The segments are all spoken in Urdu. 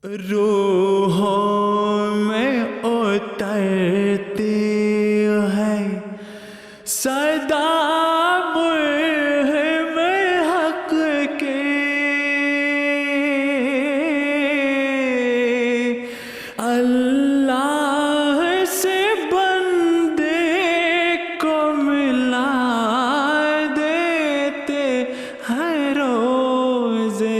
روحوں میں اترتی ہے صدا مرہم حق کے، اللہ سے بندے کو ملا دیتے ہیں روزے۔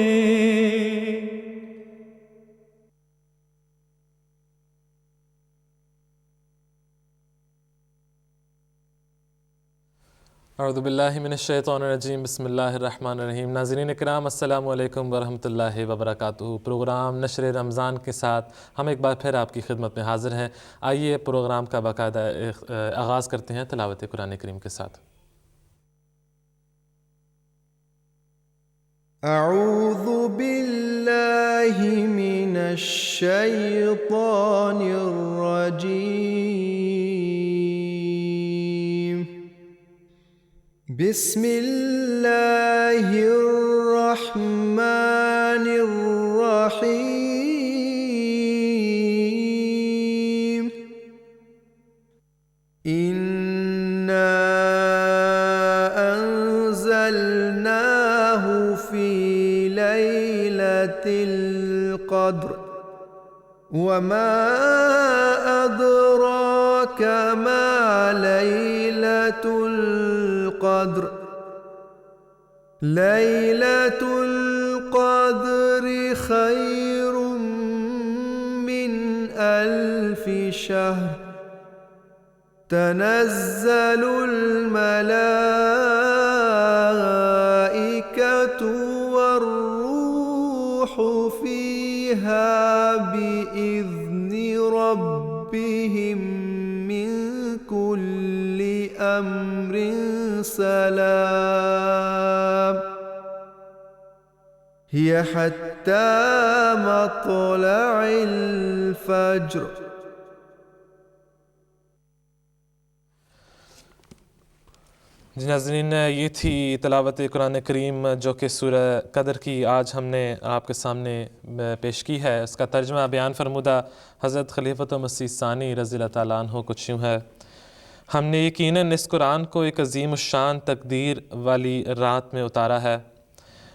اعوذ باللہ من الشیطان الرجیم، بسم اللہ الرحمن الرحیم۔ ناظرین کرام، السلام علیکم ورحمۃ اللہ وبرکاتہ۔ پروگرام نشر رمضان کے ساتھ ہم ایک بار پھر آپ کی خدمت میں حاضر ہیں۔ آئیے پروگرام کا باقاعدہ آغاز کرتے ہیں تلاوت قرآن کریم کے ساتھ۔ اعوذ باللہ من الشیطان الرجیم، بسم اللہ الرحمن الرحیم، انا انزلناہ فی لیلۃ القدر وما ادراک ما لیلۃ القدر، لیلۃ القدر خیر من الف شہر، تنزل الملائکۃ والروح فیہا بإذن ربہم من کل امر سلام، ہی حتی مطلع الفجر۔ جی ناظرین، یہ تھی تلاوت قرآن کریم جو کہ سورہ قدر کی آج ہم نے آپ کے سامنے پیش کی ہے۔ اس کا ترجمہ بیان فرمودہ حضرت خلیفۃ مسیح ثانی رضی اللہ تعالیٰ عنہ کچھ یوں ہے: ہم نے یقیناً اس قرآن کو ایک عظیم الشان تقدیر والی رات میں اتارا ہے،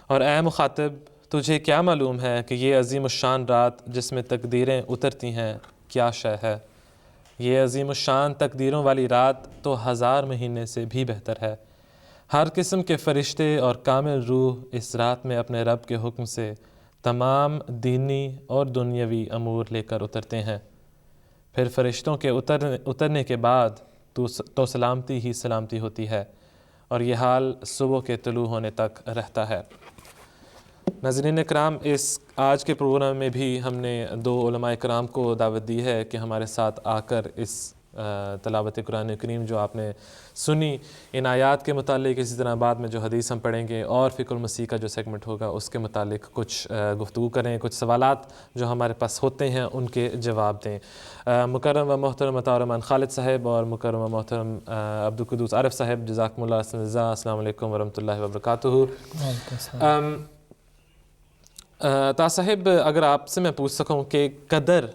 اور اے مخاطب، تجھے کیا معلوم ہے کہ یہ عظیم الشان رات جس میں تقدیریں اترتی ہیں کیا شے ہے؟ یہ عظیم الشان تقدیروں والی رات تو 1000 مہینے سے بھی بہتر ہے۔ ہر قسم کے فرشتے اور کامل روح اس رات میں اپنے رب کے حکم سے تمام دینی اور دنیاوی امور لے کر اترتے ہیں۔ پھر فرشتوں کے اترنے کے بعد تو سلامتی ہی سلامتی ہوتی ہے، اور یہ حال صبح کے طلوع ہونے تک رہتا ہے۔ ناظرین اکرام، اس آج کے پروگرام میں بھی ہم نے 2 علماء کرام کو دعوت دی ہے کہ ہمارے ساتھ آ کر اس تلاوت قرآن کریم جو آپ نے سنی، ان آیات کے متعلق، اسی طرح بعد میں جو حدیث ہم پڑھیں گے اور فقہ المسیح کا جو سیگمنٹ ہوگا اس کے متعلق کچھ گفتگو کریں، کچھ سوالات جو ہمارے پاس ہوتے ہیں ان کے جواب دیں۔ مکرم و محترم عطا الرحمن خالد صاحب اور مکرم و محترم عبدالقدوس عارف صاحب، جزاکم اللہ خیر الجزا، السلام علیکم ورحمۃ اللہ وبرکاتہ۔ طاہر صاحب، اگر آپ سے میں پوچھ سکوں کہ قدر،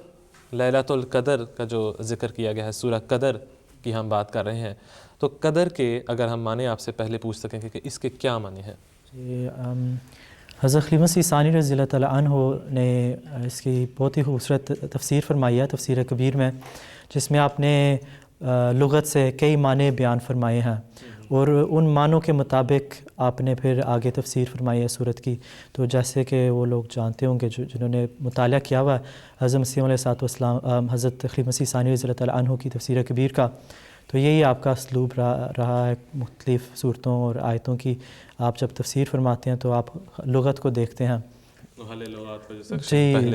لیلۃ القدر کا جو ذکر کیا گیا ہے، سورہ قدر کی ہم بات کر رہے ہیں، تو قدر کے اگر ہم معنی آپ سے پہلے پوچھ سکیں کہ اس کے کیا معنی ہیں؟ حضرت خلیفۃ مسیح ثانی رضی اللہ تعالیٰ عنہ نے اس کی بہت ہی خوبصورت تفسیر فرمائی ہے تفسیر کبیر میں، جس میں آپ نے لغت سے کئی معنی بیان فرمائے ہیں، اور ان معنوں کے مطابق آپ نے پھر آگے تفسیر فرمائی ہے صورت کی۔ تو جیسے کہ وہ لوگ جانتے ہوں گے جنہوں نے مطالعہ کیا ہوا حضرت مسیح علیہ السلام، حضرت خلیفۃ مسیح ثانی رضی اللہ تعالیٰ عنہ کی تفسیر کبیر کا، تو یہی آپ کا اسلوب رہا ہے مختلف صورتوں اور آیتوں کی۔ آپ جب تفسیر فرماتے ہیں تو آپ لغت کو دیکھتے ہیں۔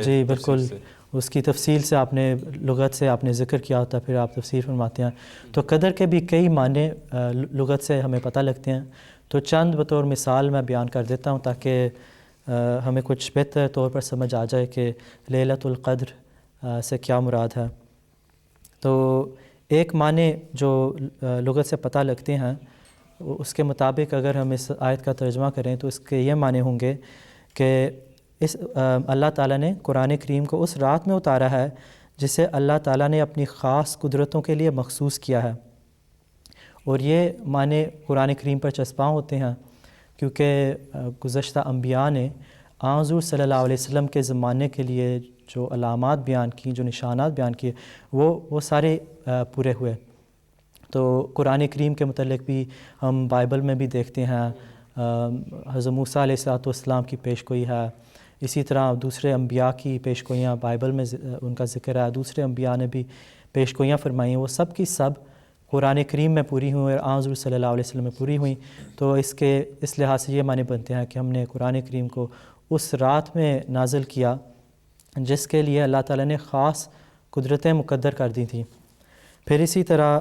جی بالکل، اس کی تفصیل سے آپ نے لغت سے آپ نے ذکر کیا ہوتا ہے، پھر آپ تفسیر فرماتے ہیں۔ تو قدر کے بھی کئی معنی لغت سے ہمیں پتہ لگتے ہیں، تو چند بطور مثال میں بیان کر دیتا ہوں تاکہ ہمیں کچھ بہتر طور پر سمجھ آ جائے کہ لیلۃ القدر سے کیا مراد ہے۔ تو ایک معنی جو لغت سے پتہ لگتے ہیں، اس کے مطابق اگر ہم اس آیت کا ترجمہ کریں تو اس کے یہ معنی ہوں گے کہ اللہ تعالیٰ نے قرآن کریم کو اس رات میں اتارا ہے جسے اللہ تعالیٰ نے اپنی خاص قدرتوں کے لیے مخصوص کیا ہے، اور یہ معنی قرآن کریم پر چسپاں ہوتے ہیں کیونکہ گزشتہ انبیاء نے حضور صلی اللہ علیہ وسلم کے زمانے کے لیے جو علامات بیان کی، جو نشانات بیان کیے، وہ سارے پورے ہوئے۔ تو قرآن کریم کے متعلق بھی ہم بائبل میں بھی دیکھتے ہیں، حضرت موسیٰ علیہ السلام کی پیش گوئی ہے، اسی طرح دوسرے انبیاء کی پیش گوئیاں بائبل میں ان کا ذکر ہے، دوسرے انبیاء نے بھی پیش گوئیاں فرمائی ہیں، وہ سب کی سب قرآن کریم میں پوری ہوئیں اور حضور صلی اللہ علیہ وسلم میں پوری ہوئیں۔ تو اس لحاظ سے یہ معنی بنتے ہیں کہ ہم نے قرآن کریم کو اس رات میں نازل کیا جس کے لیے اللہ تعالیٰ نے خاص قدرتیں مقدر کر دی تھیں۔ پھر اسی طرح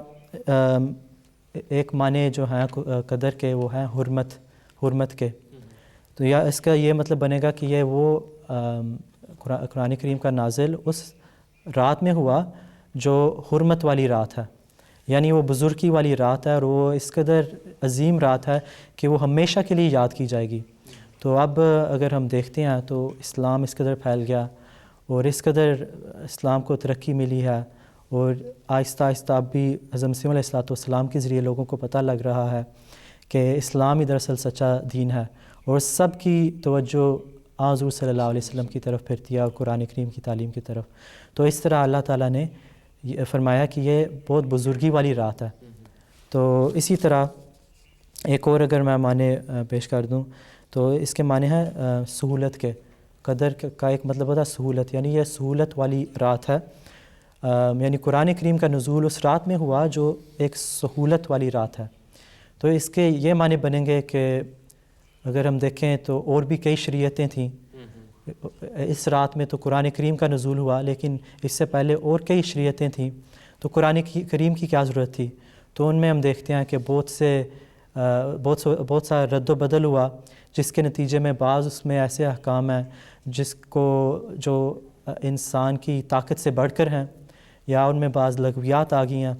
ایک معنی جو ہیں قدر کے وہ ہیں حرمت کے، تو یا اس کا یہ مطلب بنے گا کہ یہ وہ قرآن کریم کا نازل اس رات میں ہوا جو حرمت والی رات ہے، یعنی وہ بزرگی والی رات ہے، اور وہ اس قدر عظیم رات ہے کہ وہ ہمیشہ کے لیے یاد کی جائے گی۔ تو اب اگر ہم دیکھتے ہیں تو اسلام اس قدر پھیل گیا اور اس قدر اسلام کو ترقی ملی ہے، اور آہستہ آہستہ اب بھی حضرت مسیح علیہ السلام کے ذریعے لوگوں کو پتہ لگ رہا ہے کہ اسلام ہی دراصل سچا دین ہے، اور سب کی توجہ حضور صلی اللہ علیہ وسلم کی طرف پھرتی ہے اور قرآن کریم کی تعلیم کی طرف۔ تو اس طرح اللہ تعالیٰ نے فرمایا کہ یہ بہت بزرگی والی رات ہے۔ تو اسی طرح ایک اور اگر میں معنی پیش کر دوں تو اس کے معنی ہے سہولت کے۔ قدر کا ایک مطلب ہوتا ہے سہولت، یعنی یہ سہولت والی رات ہے، یعنی قرآن کریم کا نزول اس رات میں ہوا جو ایک سہولت والی رات ہے۔ تو اس کے یہ معنی بنیں گے کہ اگر ہم دیکھیں تو اور بھی کئی شریعتیں تھیں، اس رات میں تو قرآن کریم کا نزول ہوا، لیکن اس سے پہلے اور کئی شریعتیں تھیں، تو قرآن کریم کی کیا ضرورت تھی؟ تو ان میں ہم دیکھتے ہیں کہ بہت سا رد و بدل ہوا، جس کے نتیجے میں بعض اس میں ایسے احکام ہیں جو انسان کی طاقت سے بڑھ کر ہیں، یا ان میں بعض لغویات آ گئی ہیں۔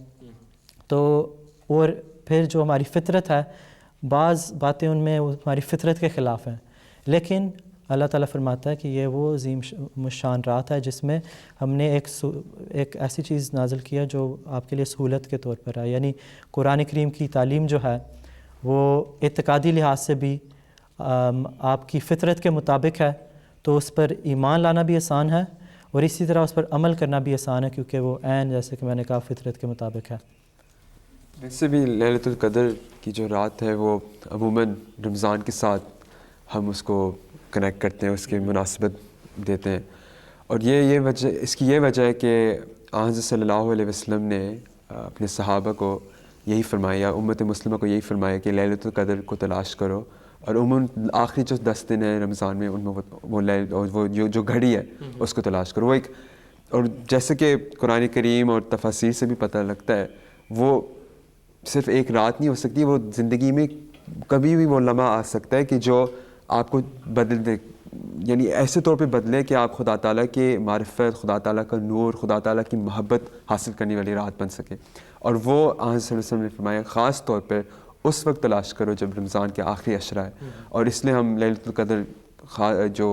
تو اور پھر جو ہماری فطرت ہے، بعض باتیں ان میں ہماری فطرت کے خلاف ہیں، لیکن اللہ تعالیٰ فرماتا ہے کہ یہ وہ عظیم شان رات ہے جس میں ہم نے ایک ایسی چیز نازل کیا جو آپ کے لیے سہولت کے طور پر ہے، یعنی قرآن کریم کی تعلیم جو ہے وہ اعتقادی لحاظ سے بھی آپ کی فطرت کے مطابق ہے، تو اس پر ایمان لانا بھی آسان ہے، اور اسی طرح اس پر عمل کرنا بھی آسان ہے، کیونکہ وہ عین جیسے کہ میں نے کہا فطرت کے مطابق ہے۔ ویسے بھی لیلۃ القدر کی جو رات ہے وہ عموماً رمضان کے ساتھ ہم اس کو کنیکٹ کرتے ہیں، اس کی مناسبت دیتے ہیں، اور اس کی یہ وجہ ہے کہ حضرت صلی اللہ علیہ وسلم نے اپنے صحابہ کو یہی فرمایا، امت مسلمہ کو یہی فرمایا کہ لیلۃ القدر کو تلاش کرو، اور عموماً آخری جو 10 دن ہیں رمضان میں ان میں وہ جو گھڑی ہے اس کو تلاش کرو۔ وہ اور جیسے کہ قرآن کریم اور تفاسیر سے بھی پتہ لگتا ہے، وہ صرف ایک رات نہیں ہو سکتی، وہ زندگی میں کبھی بھی وہ لمحہ آ سکتا ہے کہ جو آپ کو بدل دے، یعنی ایسے طور پہ بدلے کہ آپ خدا تعالیٰ کے معرفت، خدا تعالیٰ کا نور، خدا تعالیٰ کی محبت حاصل کرنے والی رات بن سکے۔ اور وہ آن صلی اللہ علیہ وسلم نے فرمایا خاص طور پہ اس وقت تلاش کرو جب رمضان کے آخری عشرہ ہے، اور اس لیے ہم لیلۃ القدر جو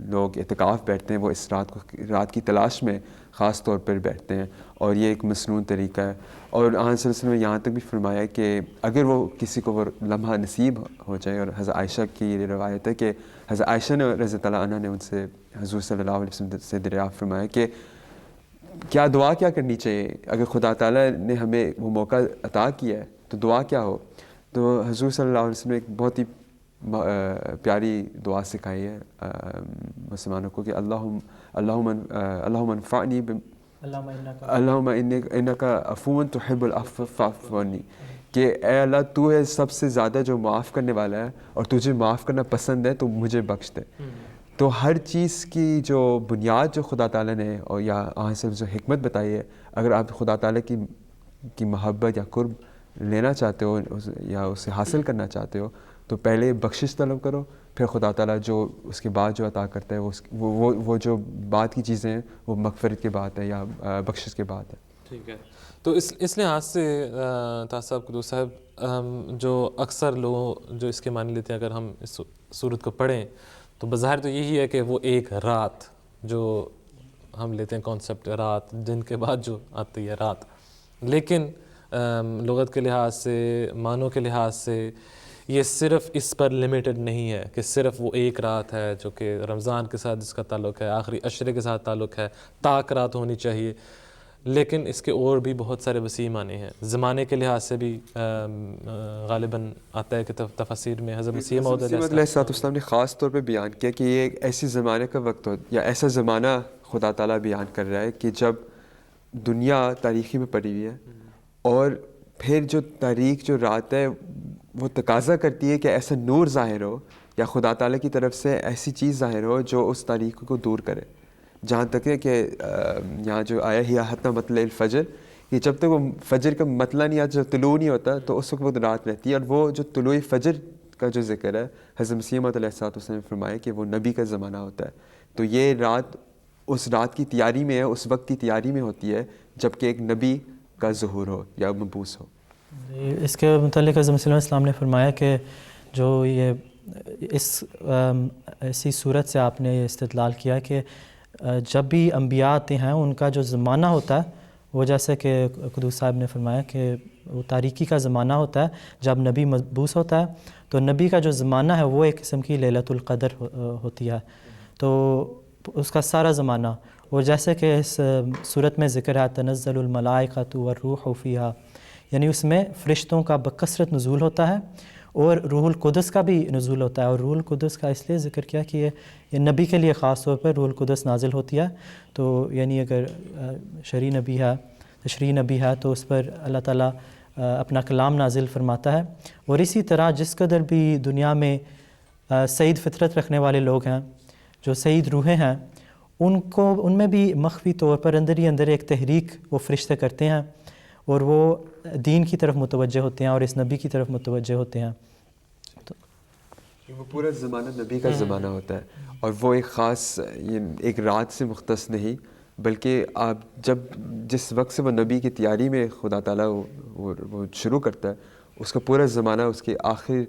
لوگ اعتکاف بیٹھتے ہیں وہ اس رات کی تلاش میں خاص طور پر بیٹھتے ہیں، اور یہ ایک مسنون طریقہ ہے۔ اور آن صلی اللہ علیہ وسلم نے یہاں تک بھی فرمایا کہ اگر وہ کسی کو وہ لمحہ نصیب ہو جائے، اور حضرت عائشہ کی یہ روایت ہے کہ حضرت عائشہ نے رضی اللہ عنہا نے ان سے حضور صلی اللہ علیہ وسلم سے دریافت فرمایا کہ کیا دعا کیا کرنی چاہیے اگر خدا تعالیٰ نے ہمیں وہ موقع عطا کیا ہے تو دعا کیا ہو؟ تو حضور صلی اللہ علیہ وسلم نے ایک بہت ہی پیاری دعا سکھائی ہے مسلمانوں کو کہ اللہم انفعنی اللہم انکا عفو تحب العفو فاعف عنی، کہ اے اللہ تو ہے سب سے زیادہ جو معاف کرنے والا ہے اور تجھے معاف کرنا پسند ہے، تو مجھے بخش دے۔ تو ہر چیز کی جو بنیاد جو خدا تعالیٰ نے اور یا آن سے جو حکمت بتائی ہے، اگر آپ خدا تعالیٰ کی محبت یا قرب لینا چاہتے ہو یا اسے حاصل کرنا چاہتے ہو تو پہلے بخشش طلب کرو، پھر خدا تعالیٰ جو اس کے بعد جو عطا کرتا ہے وہ جو بعد کی چیزیں ہیں وہ مغفرت کے بعد ہے یا بخشش کے بعد ہے۔ ٹھیک ہے، تو اس لحاظ سے صاحب قدوس صاحب جو اکثر لوگ جو اس کے معنی لیتے ہیں، اگر ہم اس صورت کو پڑھیں تو بظاہر تو یہی ہے کہ وہ ایک رات جو ہم لیتے ہیں کانسیپٹ رات، دن کے بعد جو آتی ہے رات، لیکن لغت کے لحاظ سے، معنوں کے لحاظ سے یہ صرف اس پر لمیٹڈ نہیں ہے کہ صرف وہ ایک رات ہے جو کہ رمضان کے ساتھ جس کا تعلق ہے، آخری عشرے کے ساتھ تعلق ہے، طاق رات ہونی چاہیے، لیکن اس کے اور بھی بہت سارے وسیع معنی ہیں. زمانے کے لحاظ سے بھی غالباً آتا ہے کہ تفاسیر میں حضرت مسیح موعود علیہ السلام نے خاص طور پہ بیان کیا کہ یہ ایک ایسی زمانے کا وقت ہو یا ایسا زمانہ خدا تعالیٰ بیان کر رہا ہے کہ جب دنیا تاریخی میں پڑی ہوئی ہے، اور پھر جو تاریخ جو رات ہے وہ تقاضا کرتی ہے کہ ایسا نور ظاہر ہو یا خدا تعالیٰ کی طرف سے ایسی چیز ظاہر ہو جو اس تاریخ کو دور کرے. جہاں تک ہے کہ یہاں جو آیا ہی حتی مطلع الفجر، کہ جب تک وہ فجر کا مطلع نہیں آتا، جب طلوع نہیں ہوتا تو اس وقت وہ رات رہتی ہے. اور وہ جو طلوع فجر کا جو ذکر ہے حضرت مسیح موعود علیہ السلام نے فرمایا کہ وہ نبی کا زمانہ ہوتا ہے. تو یہ رات اس رات کی تیاری میں ہے، اس وقت کی تیاری میں ہوتی ہے جب کہ ایک نبی کا ظہور ہو یا مبعوث ہو. اس کے متعلق حضرت مسیح علیہ السلام نے فرمایا کہ جو یہ اس ایسی صورت سے آپ نے استدلال کیا کہ جب بھی انبیاء آتے ہیں ان کا جو زمانہ ہوتا ہے وہ جیسے کہ قدوس صاحب نے فرمایا کہ وہ تاریکی کا زمانہ ہوتا ہے جب نبی مبعوث ہوتا ہے. تو نبی کا جو زمانہ ہے وہ ایک قسم کی لیلۃ القدر ہوتی ہے، تو اس کا سارا زمانہ. اور جیسے کہ اس صورت میں ذکر ہے تنزل الملائکۃ والروح فیہا، یعنی اس میں فرشتوں کا بکثرت نزول ہوتا ہے اور روح القدس کا بھی نزول ہوتا ہے. اور روح القدس کا اس لیے ذکر کیا کہ یہ نبی کے لیے خاص طور پر روح القدس نازل ہوتی ہے. تو یعنی اگر شرعی نبی ہے، تشریعی نبی ہے، تو اس پر اللہ تعالیٰ اپنا کلام نازل فرماتا ہے. اور اسی طرح جس قدر بھی دنیا میں سعید فطرت رکھنے والے لوگ ہیں، جو سعید روحیں ہیں، ان میں بھی مخفی طور پر اندر ہی اندر ایک تحریک وہ فرشتے کرتے ہیں اور وہ دین کی طرف متوجہ ہوتے ہیں اور اس نبی کی طرف متوجہ ہوتے ہیں. وہ پورا زمانہ نبی کا زمانہ ہوتا ہے، اور وہ ایک خاص ایک رات سے مختص نہیں، بلکہ آپ جس وقت سے وہ نبی کی تیاری میں خدا تعالیٰ وہ شروع کرتا ہے، اس کا پورا زمانہ، اس کے آخر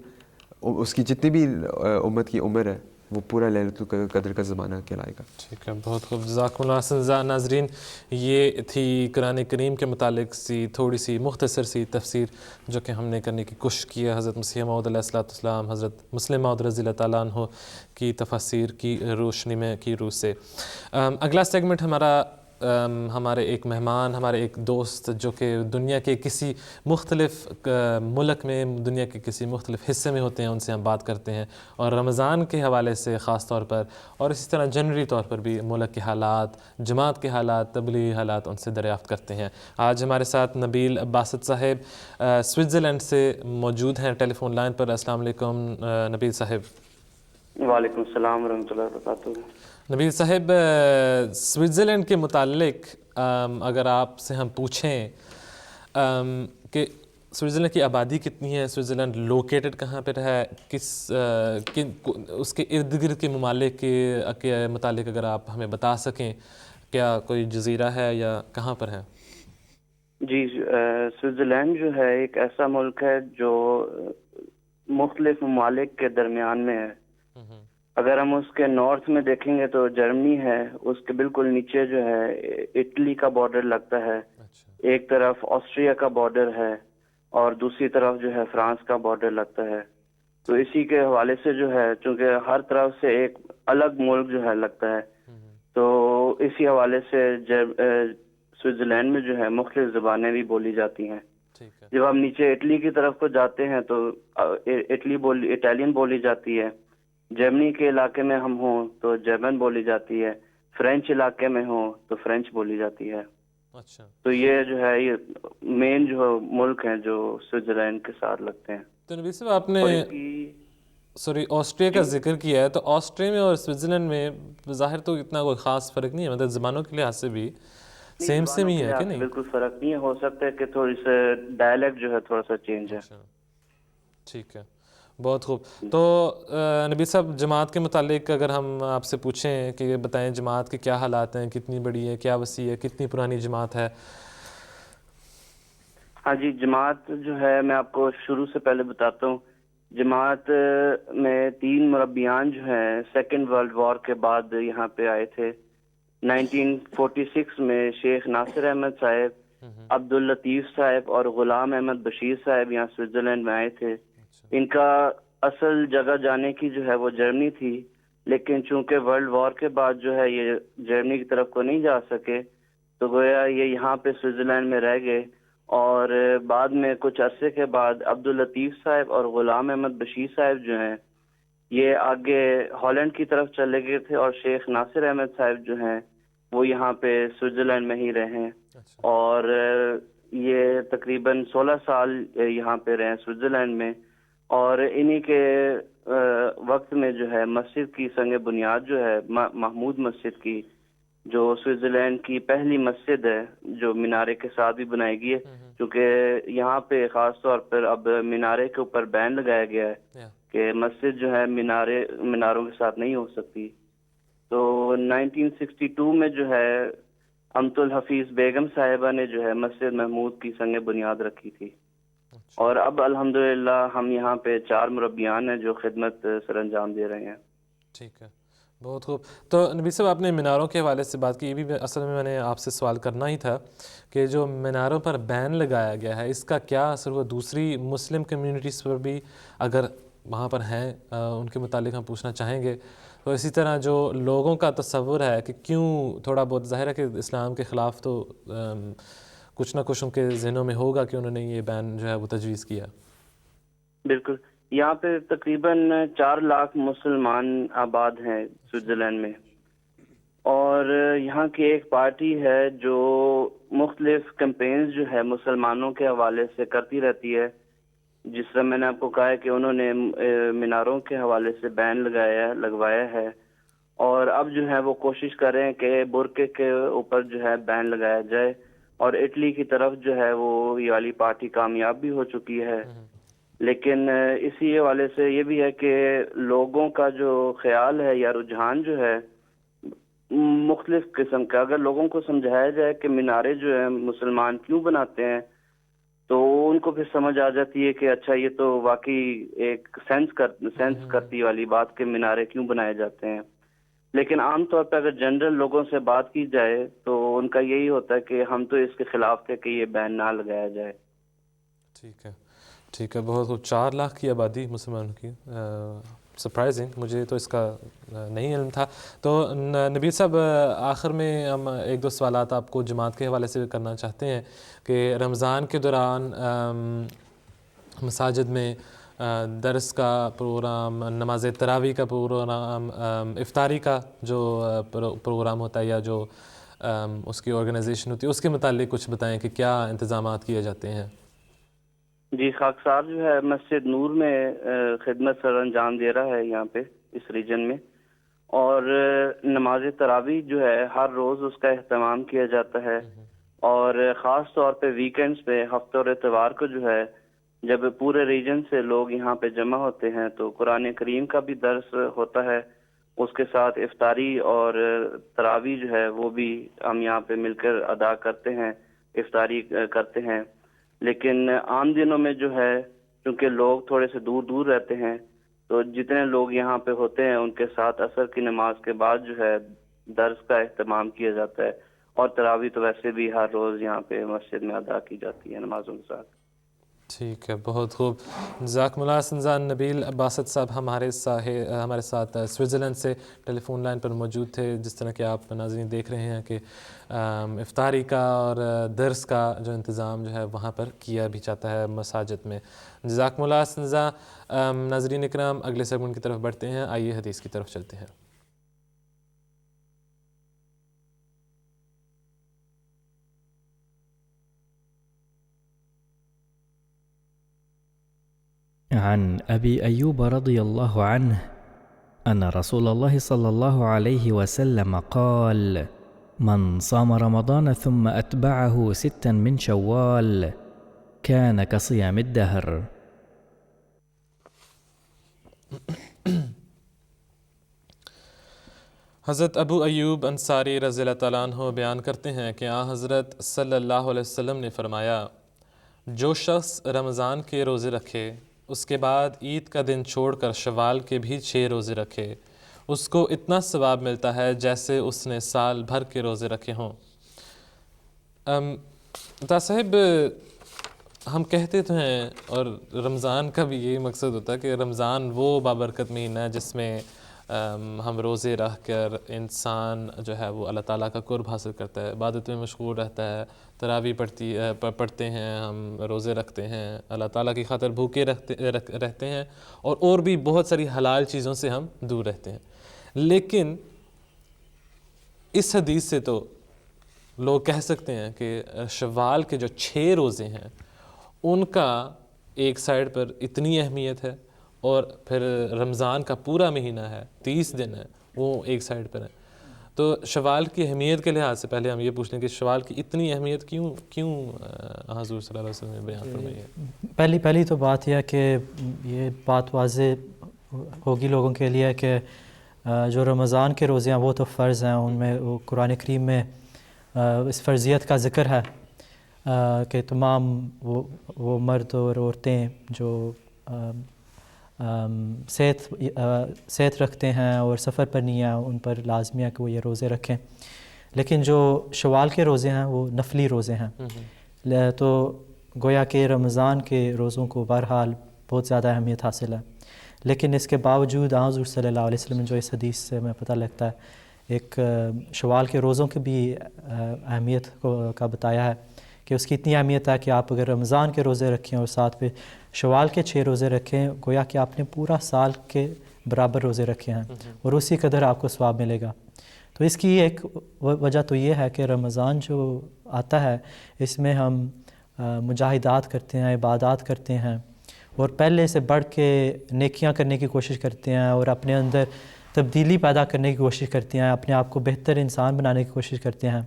اس کی جتنی بھی امت کی عمر ہے وہ پورا لیلۃ القدر کا زمانہ کہلائے گا. ٹھیک ہے، بہت خوب، جزاکم اللہ خیر. ناظرین، یہ تھی قرآن کریم کے متعلق تھوڑی سی مختصر سی تفسیر جو کہ ہم نے کرنے کی کوشش کی ہے حضرت مسیح موعود علیہ السلام، حضرت مسلم موعود رضی اللہ تعالیٰ عنہ کی تفاسیر کی روشنی میں کی روح سے. اگلا سیگمنٹ ہمارے ایک مہمان، ہمارے ایک دوست جو کہ دنیا کے کسی مختلف ملک میں، دنیا کے کسی مختلف حصے میں ہوتے ہیں، ان سے ہم بات کرتے ہیں اور رمضان کے حوالے سے خاص طور پر اور اسی طرح جنرلی طور پر بھی ملک کے حالات، جماعت کے حالات، تبلیغی حالات ان سے دریافت کرتے ہیں. آج ہمارے ساتھ نبیل باسط صاحب سوئٹزرلینڈ سے موجود ہیں ٹیلی فون لائن پر. السلام علیکم نبیل صاحب. وعلیکم السلام ورحمۃ اللہ وبرکاتہ. نبیل صاحب، سوئٹزرلینڈ کے متعلق اگر آپ سے ہم پوچھیں کہ سوئٹزرلینڈ کی آبادی کتنی ہے، سوئٹزرلینڈ لوکیٹڈ کہاں پر ہے، اس کے ارد گرد کے ممالک کے متعلق اگر آپ ہمیں بتا سکیں، کیا کوئی جزیرہ ہے یا کہاں پر ہے؟ جی، سوئٹزرلینڈ جو ہے ایک ایسا ملک ہے جو مختلف ممالک کے درمیان میں ہے. اگر ہم اس کے نارتھ میں دیکھیں گے تو جرمنی ہے، اس کے بالکل نیچے جو ہے اٹلی کا بارڈر لگتا ہے، ایک طرف آسٹریا کا بارڈر ہے اور دوسری طرف جو ہے فرانس کا بارڈر لگتا ہے. تو اسی کے حوالے سے جو ہے چونکہ ہر طرف سے ایک الگ ملک جو ہے لگتا ہے، تو اسی حوالے سے سوئٹزرلینڈ میں جو ہے مختلف زبانیں بھی بولی جاتی ہیں. جب ہم نیچے اٹلی کی طرف کو جاتے ہیں تو اٹالین بولی جاتی ہے، جرمنی کے علاقے میں ہم ہوں تو جرمن بولی جاتی ہے، فرینچ علاقے میں ہوں تو فرینچ بولی جاتی ہے. اچھا، تو یہ جو ہے یہ مین جو ملک ہیں جو سوئٹزرلینڈ کے ساتھ لگتے ہیں. تو نبی صاحب آپ نے آسٹریا کا ذکر کیا ہے، تو آسٹریا میں اور سوئٹزرلینڈ میں ظاہر تو اتنا کوئی خاص فرق نہیں ہے، مطلب زبانوں کے لحاظ سے بھی سیم ہی ہے کہ نہیں؟ بالکل فرق نہیں ہے، ہو سکتا ہے کہ تھوڑی سے ڈائلیکٹ جو ہے تھوڑا سا چینج ہے. ٹھیک ہے، بہت خوب. تو نبی صاحب، جماعت کے متعلق اگر ہم آپ سے پوچھیں کہ بتائیں جماعت کے کیا حالات ہیں، کتنی بڑی ہے، کیا وسیع ہے، کتنی پرانی جماعت ہے؟ ہاں جی، جماعت جو ہے میں آپ کو شروع سے پہلے بتاتا ہوں. جماعت میں 3 مربیان جو ہیں سیکنڈ ورلڈ وار کے بعد یہاں پہ آئے تھے. 1946 میں شیخ ناصر احمد صاحب، عبد اللطیف صاحب اور غلام احمد بشیر صاحب یہاں سوئٹزرلینڈ میں آئے تھے. ان کا اصل جگہ جانے کی جو ہے وہ جرمنی تھی، لیکن چونکہ ورلڈ وار کے بعد جو ہے یہ جرمنی کی طرف کو نہیں جا سکے تو گویا یہ یہاں پہ سوئٹزرلینڈ میں رہ گئے. اور بعد میں کچھ عرصے کے بعد عبد اللطیف صاحب اور غلام احمد بشیر صاحب جو ہیں یہ آگے ہالینڈ کی طرف چلے گئے تھے، اور شیخ ناصر احمد صاحب جو ہیں وہ یہاں پہ سوئٹزرلینڈ میں ہی رہے ہیں. اور یہ تقریباً 16 سال یہاں پہ رہے سوئٹزرلینڈ میں. اور انہی کے وقت میں جو ہے مسجد کی سنگ بنیاد جو ہے محمود مسجد کی، جو سوئٹزرلینڈ کی پہلی مسجد ہے جو مینارے کے ساتھ بھی بنائی گئی ہے، کیونکہ یہاں پہ خاص طور پر اب مینارے کے اوپر بین لگایا گیا ہے کہ مسجد جو ہے میناروں کے ساتھ نہیں ہو سکتی. تو 1962 میں جو ہے امت الحفیظ بیگم صاحبہ نے جو ہے مسجد محمود کی سنگ بنیاد رکھی تھی. اور اب الحمدللہ ہم یہاں پہ 4 مربیان ہیں جو خدمت سر انجام دے رہے ہیں. ٹھیک ہے، بہت خوب. تو نبی صاحب آپ نے میناروں کے حوالے سے بات کی، یہ بھی اصل میں نے آپ سے سوال کرنا ہی تھا کہ جو میناروں پر بین لگایا گیا ہے اس کا کیا اثر ہوا دوسری مسلم کمیونٹیز پر بھی، اگر وہاں پر ہیں ان کے متعلق ہم پوچھنا چاہیں گے. تو اسی طرح جو لوگوں کا تصور ہے کہ کیوں تھوڑا بہت ظاہر ہے کہ اسلام کے خلاف تو کچھ نہ کچھ ان کے ذہنوں میں ہوگا کہ انہوں نے یہ بین جو ہے وہ تجویز کیا. بالکل، یہاں پہ تقریباً 4 لاکھ مسلمان آباد ہیں سوئٹزرلینڈ میں، اور یہاں کی ایک پارٹی ہے جو مختلف کیمپینز جو ہے مسلمانوں کے حوالے سے کرتی رہتی ہے. جس طرح میں نے آپ کو کہا ہے کہ انہوں نے میناروں کے حوالے سے بین لگوایا ہے، اور اب جو ہے وہ کوشش کر رہے ہیں کہ برقعے کے اوپر جو ہے بین لگایا جائے. اور اٹلی کی طرف جو ہے وہ یہ والی پارٹی کامیاب بھی ہو چکی ہے. لیکن اسی حوالے سے یہ بھی ہے کہ لوگوں کا جو خیال ہے یا رجحان جو ہے مختلف قسم کا، اگر لوگوں کو سمجھایا جائے کہ مینارے جو ہیں مسلمان کیوں بناتے ہیں تو ان کو پھر سمجھ آ جاتی ہے کہ اچھا یہ تو واقعی ایک سینس کرتی والی بات کہ مینارے کیوں بنائے جاتے ہیں. لیکن عام طور پہ اگر جنرل لوگوں سے بات کی جائے تو ان کا یہی ہوتا ہے کہ ہم تو اس کے خلاف تھے کہ یہ بین نہ لگایا جائے. ٹھیک ہے، ٹھیک ہے، بہت خوب. 4 لاکھ کی آبادی مسلمانوں کی، سرپرائزنگ، مجھے تو اس کا نہیں علم تھا. تو نبیل صاحب آخر میں ہم 1-2 سوالات آپ کو جماعت کے حوالے سے کرنا چاہتے ہیں کہ رمضان کے دوران مساجد میں درس کا پروگرام، نماز تراویح کا پروگرام، افطاری کا جو پروگرام ہوتا ہے یا جو اس کی آرگنائزیشن ہوتی ہے اس کے متعلق کچھ بتائیں کہ کیا انتظامات کیے جاتے ہیں. جی، خاکسار جو ہے مسجد نور میں خدمت سر انجام دے رہا ہے یہاں پہ اس ریجن میں، اور نماز تراویح جو ہے ہر روز اس کا اہتمام کیا جاتا ہے. اور خاص طور پہ ویکینڈز پہ، ہفتہ اور اتوار کو جو ہے جب پورے ریجن سے لوگ یہاں پہ جمع ہوتے ہیں تو قرآن کریم کا بھی درس ہوتا ہے. اس کے ساتھ افطاری اور تراویح جو ہے وہ بھی ہم یہاں پہ مل کر ادا کرتے ہیں، افطاری کرتے ہیں. لیکن عام دنوں میں جو ہے چونکہ لوگ تھوڑے سے دور دور رہتے ہیں تو جتنے لوگ یہاں پہ ہوتے ہیں ان کے ساتھ عصر کی نماز کے بعد جو ہے درس کا اہتمام کیا جاتا ہے. اور تراویح تو ویسے بھی ہر روز یہاں پہ مسجد میں ادا کی جاتی ہے نمازوں کے ساتھ. ٹھیک ہے، بہت خوب. جزاکم اللہ. سنزان نبیل باسط صاحب ہمارے ساتھ سوئٹزرلینڈ سے ٹیلی فون لائن پر موجود تھے. جس طرح کہ آپ ناظرین دیکھ رہے ہیں کہ افطاری کا اور درس کا جو انتظام جو ہے وہاں پر کیا بھی جاتا ہے مساجد میں. جزاکم اللہ سنزا. ناظرین اکرام اگلے سیگمنٹ کی طرف بڑھتے ہیں، آئیے حدیث کی طرف چلتے ہیں. عن أبي أيوب رضي الله عنه أن رسول الله صلى الله عليه وسلم قال: من صام رمضان ثم أتبعه 6 من شوال كان كصيام الدهر. حضرت ابو ایوب انصاری رضی اللہ تعالیٰ عنہ بیان کرتے ہیں کہ حضرت صلی اللہ علیہ وسلم نے فرمایا: جو شخص رمضان کے روزے رکھے اس کے بعد عید کا دن چھوڑ کر شوال کے بھی 6 روزے رکھے اس کو اتنا ثواب ملتا ہے جیسے اس نے سال بھر کے روزے رکھے ہوں۔ عطا صاحب، ہم کہتے تو ہیں اور رمضان کا بھی یہی مقصد ہوتا ہے کہ رمضان وہ بابرکت مہینہ ہے جس میں ہم روزے رکھ کر انسان جو ہے وہ اللہ تعالیٰ کا قرب حاصل کرتا ہے، عبادت میں مشغول رہتا ہے، تراویح پڑھتے ہیں، ہم روزے رکھتے ہیں، اللہ تعالیٰ کی خاطر بھوکے رہتے ہیں اور بھی بہت ساری حلال چیزوں سے ہم دور رہتے ہیں۔ لیکن اس حدیث سے تو لوگ کہہ سکتے ہیں کہ شوال کے جو 6 روزے ہیں ان کا ایک سائڈ پر اتنی اہمیت ہے، اور پھر رمضان کا پورا مہینہ ہے 30 دن ہے وہ ایک سائڈ پر ہے۔ تو شوال کی اہمیت کے لحاظ سے پہلے ہم یہ پوچھ لیں کہ شوال کی اتنی اہمیت کیوں حضور صلی اللہ علیہ وسلم نے بیان فرمائی ہے؟ پہلی تو بات یہ ہے کہ یہ بات واضح ہوگی لوگوں کے لیے کہ جو رمضان کے روزے ہیں وہ تو فرض ہیں، ان میں وہ قرآن کریم میں اس فرضیت کا ذکر ہے کہ تمام وہ مرد اور عورتیں جو صحت رکھتے ہیں اور سفر پر نہیں ہیں ان پر لازمی ہے کہ وہ یہ روزے رکھیں۔ لیکن جو شوال کے روزے ہیں وہ نفلی روزے ہیں، تو گویا کہ رمضان کے روزوں کو بہرحال بہت زیادہ اہمیت حاصل ہے، لیکن اس کے باوجود حضور صلی اللہ علیہ وسلم نے جو اس حدیث سے ہمیں پتہ لگتا ہے ایک شوال کے روزوں کی بھی اہمیت کا بتایا ہے کہ اس کی اتنی اہمیت ہے کہ آپ اگر رمضان کے روزے رکھیں اور ساتھ پہ شوال کے 6 روزے رکھیں، گویا کہ آپ نے پورا سال کے برابر روزے رکھے ہیں اور اسی قدر آپ کو ثواب ملے گا۔ تو اس کی ایک وجہ تو یہ ہے کہ رمضان جو آتا ہے اس میں ہم مجاہدات کرتے ہیں، عبادات کرتے ہیں اور پہلے سے بڑھ کے نیکیاں کرنے کی کوشش کرتے ہیں اور اپنے اندر تبدیلی پیدا کرنے کی کوشش کرتے ہیں، اپنے آپ کو بہتر انسان بنانے کی کوشش کرتے ہیں۔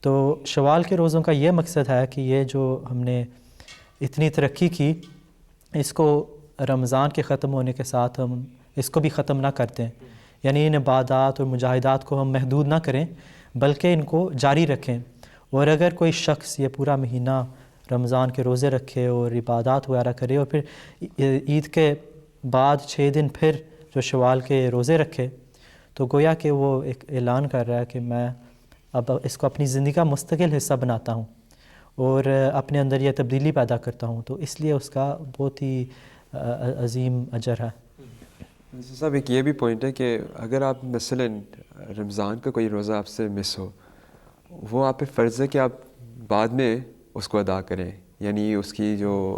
تو شوال کے روزوں کا یہ مقصد ہے کہ یہ جو ہم نے اتنی ترقی کی اس کو رمضان کے ختم ہونے کے ساتھ ہم اس کو بھی ختم نہ کر دیں، یعنی ان عبادات اور مجاہدات کو ہم محدود نہ کریں بلکہ ان کو جاری رکھیں۔ اور اگر کوئی شخص یہ پورا مہینہ رمضان کے روزے رکھے اور عبادات وغیرہ کرے اور پھر عید کے بعد 6 دن پھر جو شوال کے روزے رکھے، تو گویا کہ وہ ایک اعلان کر رہا ہے کہ میں اب اس کو اپنی زندگی کا مستقل حصہ بناتا ہوں اور اپنے اندر یہ تبدیلی پیدا کرتا ہوں، تو اس لیے اس کا بہت ہی عظیم اجر ہے۔ صاحب ایک یہ بھی پوائنٹ ہے کہ اگر آپ مثلاً رمضان کا کوئی روزہ آپ سے مس ہو، وہ آپ پہ فرض ہے کہ آپ بعد میں اس کو ادا کریں، یعنی اس کی جو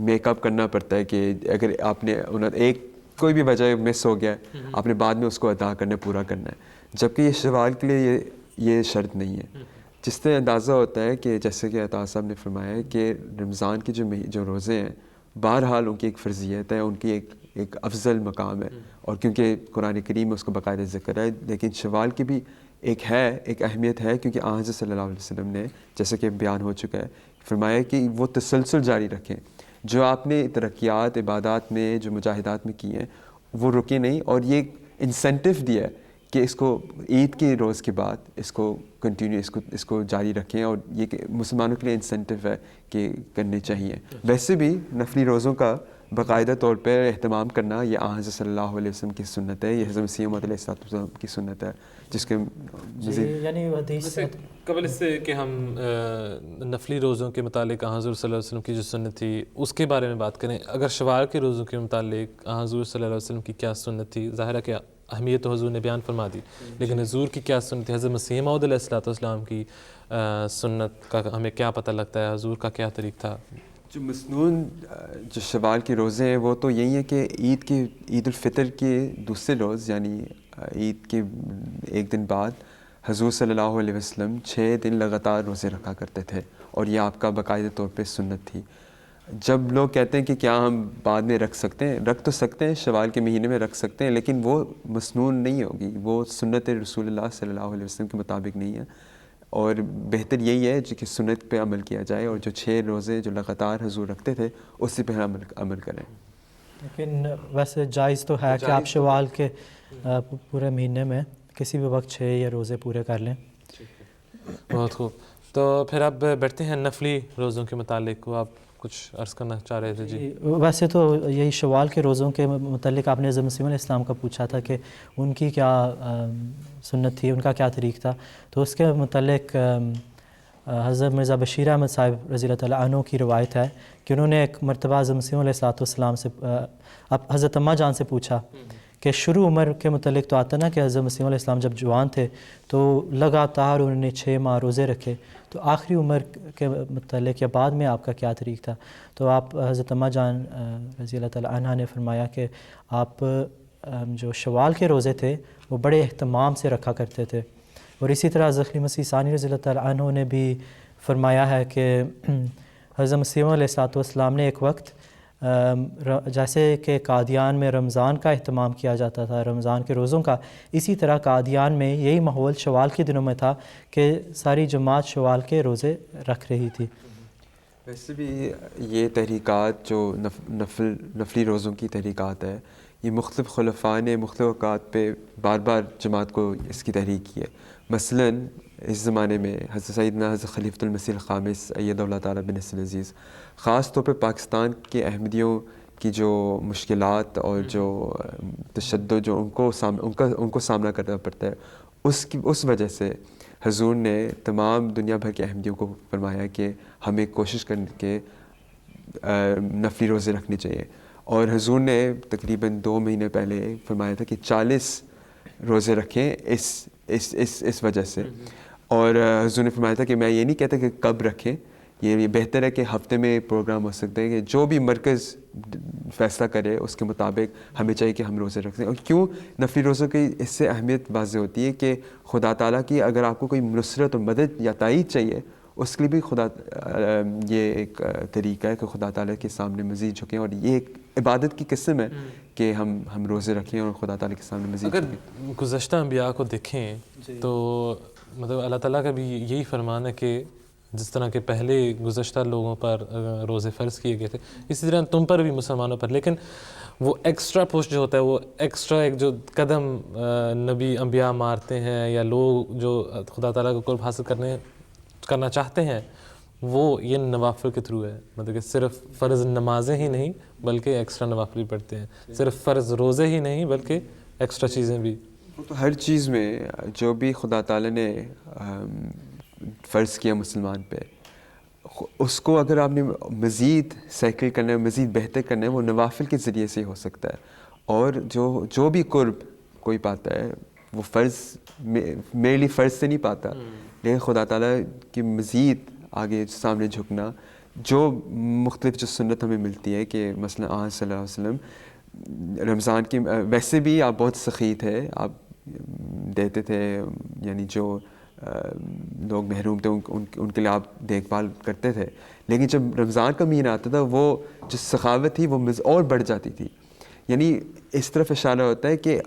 میک اپ کرنا پڑتا ہے کہ اگر آپ نے ایک کوئی بھی وجہ مس ہو گیا ہے آپ نے بعد میں اس کو ادا کرنا پورا کرنا ہے، جبکہ یہ شوال کے لیے یہ شرط نہیں ہے۔ جس سے اندازہ ہوتا ہے کہ جیسے کہ عطا صاحب نے فرمایا ہے کہ رمضان کے جو روزے ہیں بہرحال ان کی ایک فرضیت ہے، ان کی ایک افضل مقام ہے، اور کیونکہ قرآن کریم میں اس کو باقاعدہ ذکر ہے، لیکن شوال کی بھی ایک اہمیت ہے، کیونکہ حضرت صلی اللہ علیہ وسلم نے جیسے کہ بیان ہو چکا ہے فرمایا کہ وہ تسلسل جاری رکھیں، جو آپ نے ترقیات عبادات میں جو مجاہدات میں کی ہیں وہ رکے نہیں، اور یہ انسینٹیو دیا ہے کہ اس کو عید کے روز کے بعد اس کو کنٹینیو اس کو جاری رکھیں، اور یہ کہ مسلمانوں کے لیے انسینٹیو ہے کہ کرنے چاہیے۔ ویسے بھی نفلی روزوں کا باقاعدہ طور پہ اہتمام کرنا یہ حضرت صلی اللہ علیہ وسلم کی سنت ہے، یہ حضرت مسیح موعود علیہ السلام کی سنت ہے، جس کے یعنی حدیث قبل اس سے کہ ہم نفلی روزوں کے متعلق حضور صلی اللہ علیہ وسلم کی جو سنت تھی اس کے بارے میں بات کریں، اگر شوال کے روزوں کے متعلق حضور صلی اللہ علیہ وسلم کی کیا سنت تھی؟ ظاہر ہے کہ اہمیت تو حضور نے بیان فرما دی، لیکن حضور کی کیا سنت تھی؟ حضرت مسیح موعود علیہ السلام کی سنت کا ہمیں کیا پتہ لگتا ہے؟ حضور کا کیا طریق تھا؟ جو مسنون جو شوال کے روزے ہیں وہ تو یہی ہے کہ عید الفطر کے دوسرے روز یعنی عید کے ایک دن بعد حضور صلی اللہ علیہ وسلم 6 دن لگاتار روزے رکھا کرتے تھے، اور یہ آپ کا باقاعدہ طور پہ سنت تھی۔ جب لوگ کہتے ہیں کہ کیا ہم بعد میں رکھ سکتے ہیں، رکھ تو سکتے ہیں، شوال کے مہینے میں رکھ سکتے ہیں، لیکن وہ مسنون نہیں ہوگی، وہ سنت رسول اللہ صلی اللہ علیہ وسلم کے مطابق نہیں ہے، اور بہتر یہی ہے کہ سنت پہ عمل کیا جائے، اور جو 6 روزے جو لگاتار حضور رکھتے تھے اسی پہ عمل کریں۔ لیکن ویسے جائز تو ہے کہ آپ شوال کے پورے مہینے میں کسی بھی وقت 6 یا روزے پورے کر لیں۔ بہت خوب، تو پھر اب بیٹھتے ہیں نفلی روزوں کے متعلق، وہ آپ کچھ عرض کرنا چاہ رہے تھے. جی ویسے تو یہی شوال کے روزوں کے متعلق آپ نے حضرت مسیح علیہ السلام کا پوچھا تھا کہ ان کی کیا سنت تھی, ان کا کیا طریق تھا. تو اس کے متعلق حضرت مرزا بشیر احمد صاحب رضی اللہ تعالیٰ عنہ کی روایت ہے کہ انہوں نے ایک مرتبہ حضرت مسیح علیہ السلام سے حضرت اماں جان سے پوچھا کہ شروع عمر کے متعلق تو آتا نا کہ حضرت مسیح علیہ السلام جب جوان تھے تو لگاتار انہوں نے 6 ماہ روزے رکھے, تو آخری عمر کے متعلق یا بعد میں آپ کا کیا طریق تھا. تو آپ حضرت اماں جان رضی اللہ تعالیٰ عنہ نے فرمایا کہ آپ جو شوال کے روزے تھے وہ بڑے اہتمام سے رکھا کرتے تھے. اور اسی طرح حضرت مسیح ثانی رضی اللہ تعالیٰ عنہ نے بھی فرمایا ہے کہ حضرت مسیح علیہ السلام نے ایک وقت جیسے کہ قادیان میں رمضان کا اہتمام کیا جاتا تھا, رمضان کے روزوں کا, اسی طرح قادیان میں یہی ماحول شوال کے دنوں میں تھا کہ ساری جماعت شوال کے روزے رکھ رہی تھی. ویسے بھی یہ تحریکات جو نفلی روزوں کی تحریکات ہے, یہ مختلف خلفاء نے مختلف اوقات پہ بار بار جماعت کو اس کی تحریک کی ہے. مثلاً اس زمانے میں حضرت سیدنا حضرت خلیفۃ المسیح الخامس ایدہ اللہ تعالیٰ بنصر العزیز, خاص طور پہ پاکستان کے احمدیوں کی جو مشکلات اور جو تشدد جو ان کو سامنا کرنا پڑتا ہے, اس وجہ سے حضور نے تمام دنیا بھر کے احمدیوں کو فرمایا کہ ہمیں کوشش کر کے نفلی روزے رکھنے چاہیے. اور حضور نے تقریباً 2 مہینے پہلے فرمایا تھا کہ 40 روزے رکھیں اس وجہ سے. اور حضور نے فرمایا تھا کہ میں یہ نہیں کہتا کہ کب رکھیں, یہ بہتر ہے کہ ہفتے میں پروگرام ہو سکتے ہیں کہ جو بھی مرکز فیصلہ کرے اس کے مطابق ہمیں چاہیے کہ ہم روزے رکھیں. اور کیوں نفلی روزوں کی اس سے اہمیت واضح ہوتی ہے کہ خدا تعالیٰ کی اگر آپ کو کوئی نصرت اور مدد یا تائید چاہیے, اس کے لیے بھی یہ ایک طریقہ ہے کہ خدا تعالیٰ کے سامنے مزید جھکیں. اور یہ ایک عبادت کی قسم ہے کہ ہم روزے رکھیں اور خدا تعالیٰ کے سامنے مزید اگر جھکیں. گزشتہ انبیاء کو دیکھیں تو مطلب اللہ تعالیٰ کا بھی یہی فرمان ہے کہ جس طرح کے پہلے گزشتہ لوگوں پر روزے فرض کیے گئے تھے, اسی طرح تم پر بھی مسلمانوں پر. لیکن وہ ایکسٹرا پوسٹ جو ہوتا ہے, وہ ایکسٹرا ایک جو قدم نبی انبیاء مارتے ہیں یا لوگ جو خدا تعالیٰ کو قرب حاصل کرنا چاہتے ہیں, وہ یہ نوافل کے تھرو ہے. مطلب کہ صرف فرض نمازیں ہی نہیں بلکہ ایکسٹرا نوافل بھی پڑھتے ہیں, صرف فرض روزے ہی نہیں بلکہ ایکسٹرا چیزیں بھی. تو ہر چیز میں جو بھی خدا تعالیٰ نے فرض کیا مسلمان پہ, اس کو اگر آپ نے مزید سائیکل کرنا ہے, مزید بہتر کرنا ہے, وہ نوافل کے ذریعے سے ہو سکتا ہے. اور جو بھی قرب کوئی پاتا ہے وہ فرض میرے لیے فرض سے نہیں پاتا, لیکن خدا تعالیٰ کی مزید آگے سامنے جھکنا, جو مختلف جو سنت ہمیں ملتی ہے کہ مثلا آج صلی اللہ علیہ وسلم رمضان کی, ویسے بھی آپ بہت سخی تھے, آپ دیتے تھے, یعنی جو لوگ محروم تھے ان کے لیے آپ دیکھ بھال کرتے تھے. لیکن جب رمضان کا مہینہ آتا تھا وہ جو سخاوت تھی وہ اور بڑھ جاتی تھی. یعنی اس طرف اشارہ ہوتا ہے کہ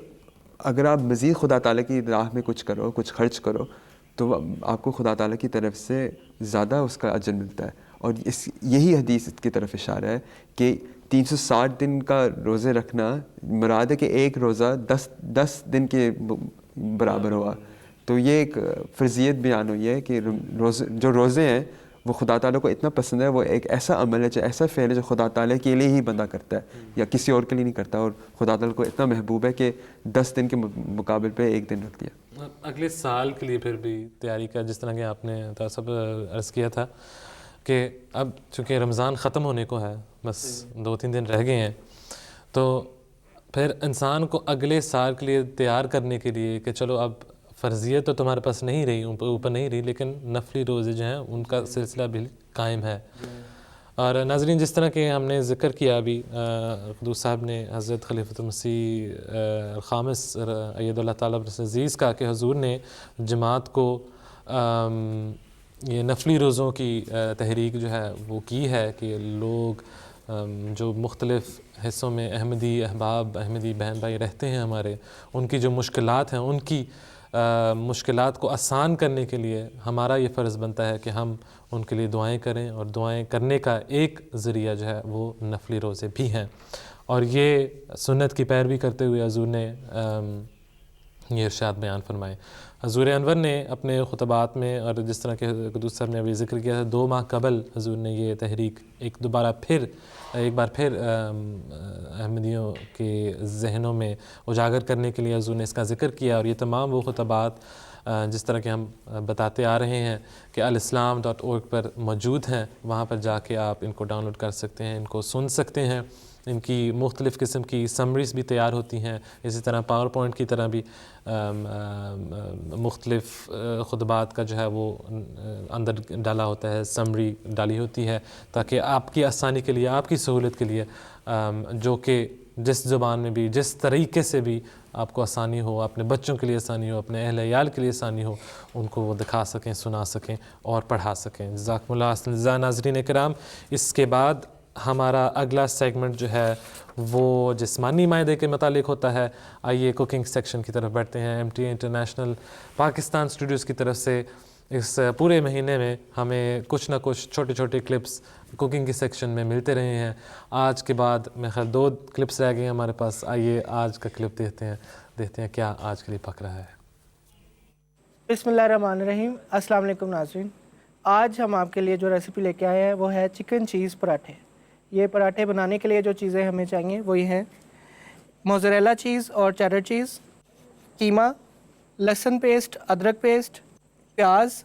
اگر آپ مزید خدا تعالیٰ کی راہ میں کچھ کرو, کچھ خرچ کرو, تو آپ کو خدا تعالیٰ کی طرف سے زیادہ اس کا اجر ملتا ہے. اور یہی حدیث کی طرف اشارہ ہے کہ 360 دن کا روزے رکھنا مراد ہے کہ ایک روزہ 10 دن کے برابر ہوا. تو یہ ایک فرضیت بیان ہوئی ہے کہ جو روزے ہیں وہ خدا تعالیٰ کو اتنا پسند ہے, وہ ایک ایسا عمل ہے, جو ایسا فعل ہے جو خدا تعالیٰ کے لیے ہی بندہ کرتا ہے یا کسی اور کے لیے نہیں کرتا, اور خدا تعالیٰ کو اتنا محبوب ہے کہ 10 دن کے مقابل پہ 1 دن رکھ دیا. اگلے سال کے لیے پھر بھی تیاری کا, جس طرح کہ آپ نے سب عرض کیا تھا کہ اب چونکہ رمضان ختم ہونے کو ہے, بس 2-3 دن رہ گئے ہیں, تو پھر انسان کو اگلے سال کے لیے تیار کرنے کے لیے کہ چلو اب فرضیت تو تمہارے پاس نہیں رہی, اوپر نہیں رہی, لیکن نفلی روزے جو ہیں ان کا سلسلہ بھی قائم ہے. اور ناظرین, جس طرح کہ ہم نے ذکر کیا ابھی, قدوس صاحب نے حضرت خلیفۃ المسیح الخامس ایدہ اللہ تعالیٰ بنصر العزیز کا کہ حضور نے جماعت کو یہ نفلی روزوں کی تحریک جو ہے وہ کی ہے کہ لوگ جو مختلف حصوں میں احمدی احباب, احمدی بہن بھائی رہتے ہیں ہمارے, ان کی جو مشکلات ہیں, ان کی مشکلات کو آسان کرنے کے لیے ہمارا یہ فرض بنتا ہے کہ ہم ان کے لیے دعائیں کریں. اور دعائیں کرنے کا ایک ذریعہ جو ہے وہ نفلی روزے بھی ہیں. اور یہ سنت کی پیروی کرتے ہوئے حضور نے یہ ارشاد بیان فرمائے. حضور انور نے اپنے خطبات میں، اور جس طرح کہ قدوس صاحب نے ابھی ذکر کیا تھا، 2 ماہ قبل حضور نے یہ تحریک ایک بار پھر احمدیوں کے ذہنوں میں اجاگر کرنے کے لیے حضور نے اس کا ذکر کیا. اور یہ تمام وہ خطبات جس طرح کہ ہم بتاتے آ رہے ہیں کہ alislam.org پر موجود ہیں، وہاں پر جا کے آپ ان کو ڈاؤن لوڈ کر سکتے ہیں، ان کو سن سکتے ہیں. ان کی مختلف قسم کی سمریز بھی تیار ہوتی ہیں، اسی طرح پاور پوائنٹ کی طرح بھی مختلف خطبات کا جو ہے وہ اندر ڈالا ہوتا ہے، سمری ڈالی ہوتی ہے، تاکہ آپ کی آسانی کے لیے، آپ کی سہولت کے لیے، جو کہ جس زبان میں بھی، جس طریقے سے بھی آپ کو آسانی ہو، اپنے بچوں کے لیے آسانی ہو، اپنے اہل عیال کے لیے آسانی ہو، ان کو وہ دکھا سکیں، سنا سکیں اور پڑھا سکیں. جزاکم اللہ. ناظرین کرام، اس کے بعد ہمارا اگلا سیگمنٹ جو ہے وہ جسمانی معدے کے متعلق ہوتا ہے. آئیے کوکنگ سیکشن کی طرف بڑھتے ہیں. MTA انٹرنیشنل پاکستان اسٹوڈیوز کی طرف سے اس پورے مہینے میں ہمیں کچھ نہ کچھ چھوٹے چھوٹے کلپس کوکنگ کی سیکشن میں ملتے رہے ہیں. آج کے بعد میں خیال 2 کلپس رہ گئے ہیں ہمارے پاس. آئیے آج کا کلپ دیکھتے ہیں کیا آج کے لیے پک رہا ہے. بسم اللہ الرحمن الرحیم. السلام علیکم ناظرین. آج ہم آپ کے لیے جو ریسیپی لے کے آئے ہیں وہ ہے چکن چیز پراٹھے. یہ پراٹھے بنانے کے لیے جو چیزیں ہمیں چاہیے وہ یہ ہیں: موزریلا چیز اور چیڈر چیز، قیمہ، لہسن پیسٹ، ادرک پیسٹ، پیاز،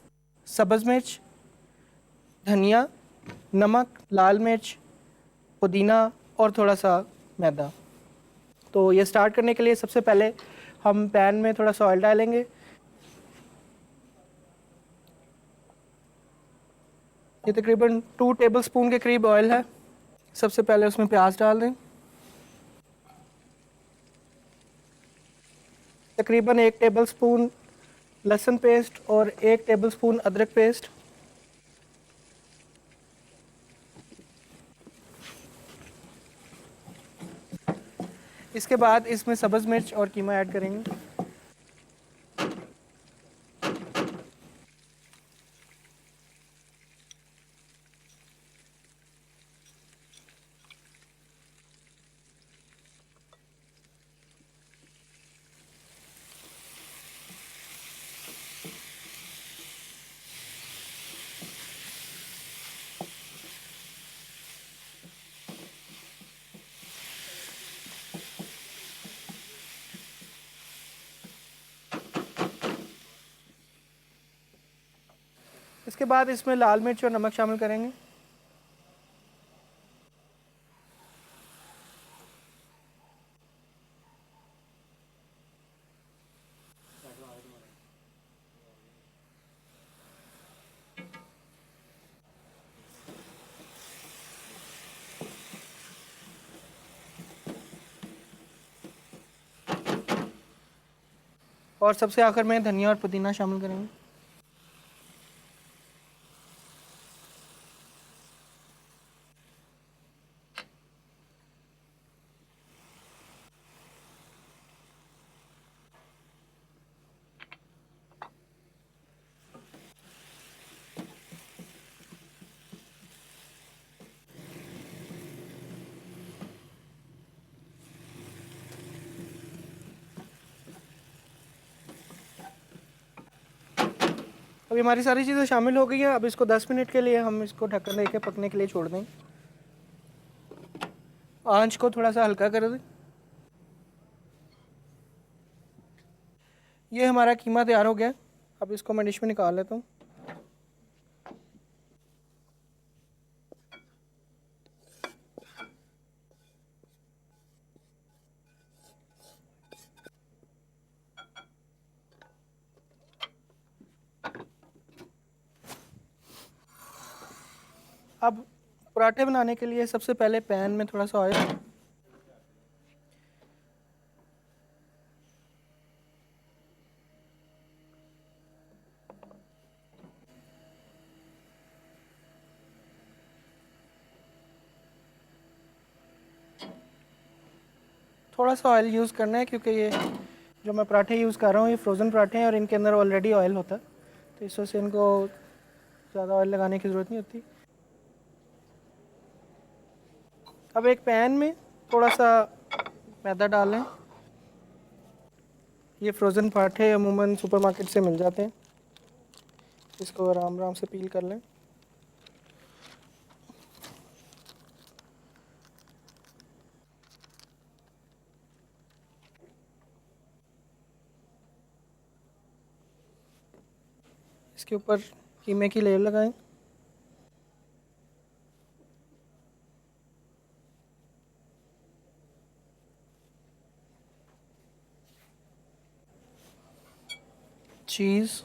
سبز مرچ، دھنیا، نمک، لال مرچ، پودینہ اور تھوڑا سا میدا. تو یہ سٹارٹ کرنے کے لیے سب سے پہلے ہم پین میں تھوڑا سا آئل ڈالیں گے. یہ تقریباً 2 ٹیبل سپون کے قریب آئل ہے. سب سے پہلے اس میں پیاز ڈال دیں. تقریباً 1 ٹیبل سپون لہسن پیسٹ اور 1 ٹیبل سپون ادرک پیسٹ. اس کے بعد اس میں سبز مرچ اور قیمہ ایڈ کریں گے. اس کے بعد اس میں لال مرچ اور نمک شامل کریں گے. اور سب سے آخر میں دھنیا اور پودینہ شامل کریں گے. ابھی ہماری ساری چیزیں شامل ہو گئی ہیں. اب اس کو 10 منٹ کے لیے ہم اس کو ڈھکن دے کے پکنے کے لیے چھوڑ دیں. آنچ کو تھوڑا سا ہلکا کر دیں. یہ ہمارا قیمہ تیار ہو گیا. اب اس کو میں ڈش میں نکال لیتا ہوں. اب پراٹھے بنانے کے لیے سب سے پہلے پین میں تھوڑا سا آئل، تھوڑا سا آئل یوز کرنا ہے کیونکہ یہ جو میں پراٹھے یوز کر رہا ہوں یہ فروزن پراٹھے ہیں اور ان کے اندر آلریڈی آئل ہوتا ہے، تو اس وجہ سے ان کو زیادہ آئل لگانے کی ضرورت نہیں ہوتی. اب ایک پین میں تھوڑا سا میدا ڈال لیں. یہ فروزن پراٹھے عموماً سپر مارکیٹ سے مل جاتے ہیں. اس کو آرام سے پیل کر لیں. اس کے اوپر قیمے کی لیئر لگائیں. چیز،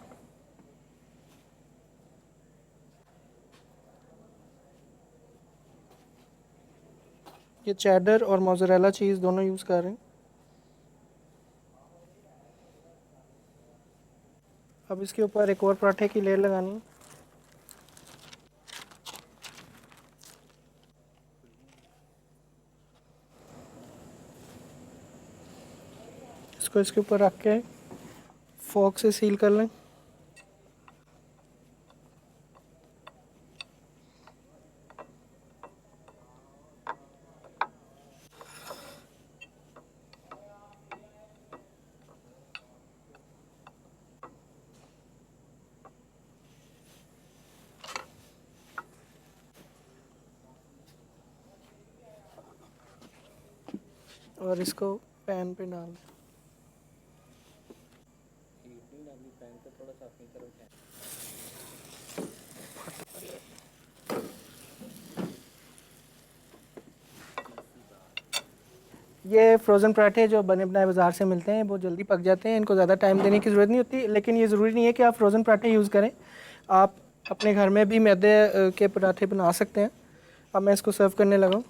یہ چیڈر اور موزریلا چیز دونوں یوز کر رہے ہیں. اب اس کے اوپر ایک اور پراٹھے کی لیئر لگانی ہے. اس کو اس کے اوپر رکھ کے فورک سے سیل کر لیں. اور اس کو پین پہ ڈال دیں. یہ فروزن پراٹھے جو بنے بنائے بازار سے ملتے ہیں وہ جلدی پک جاتے ہیں. ان کو زیادہ ٹائم دینے کی ضرورت نہیں ہوتی. لیکن یہ ضروری نہیں ہے کہ آپ فروزن پراٹھے یوز کریں. آپ اپنے گھر میں بھی میدے کے پراٹھے بنا سکتے ہیں. اب میں اس کو سرو کرنے لگا ہوں.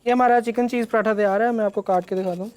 یہ ہمارا چکن چیز پراٹھا تیار ہے. میں آپ کو کاٹ کے دکھا دوں.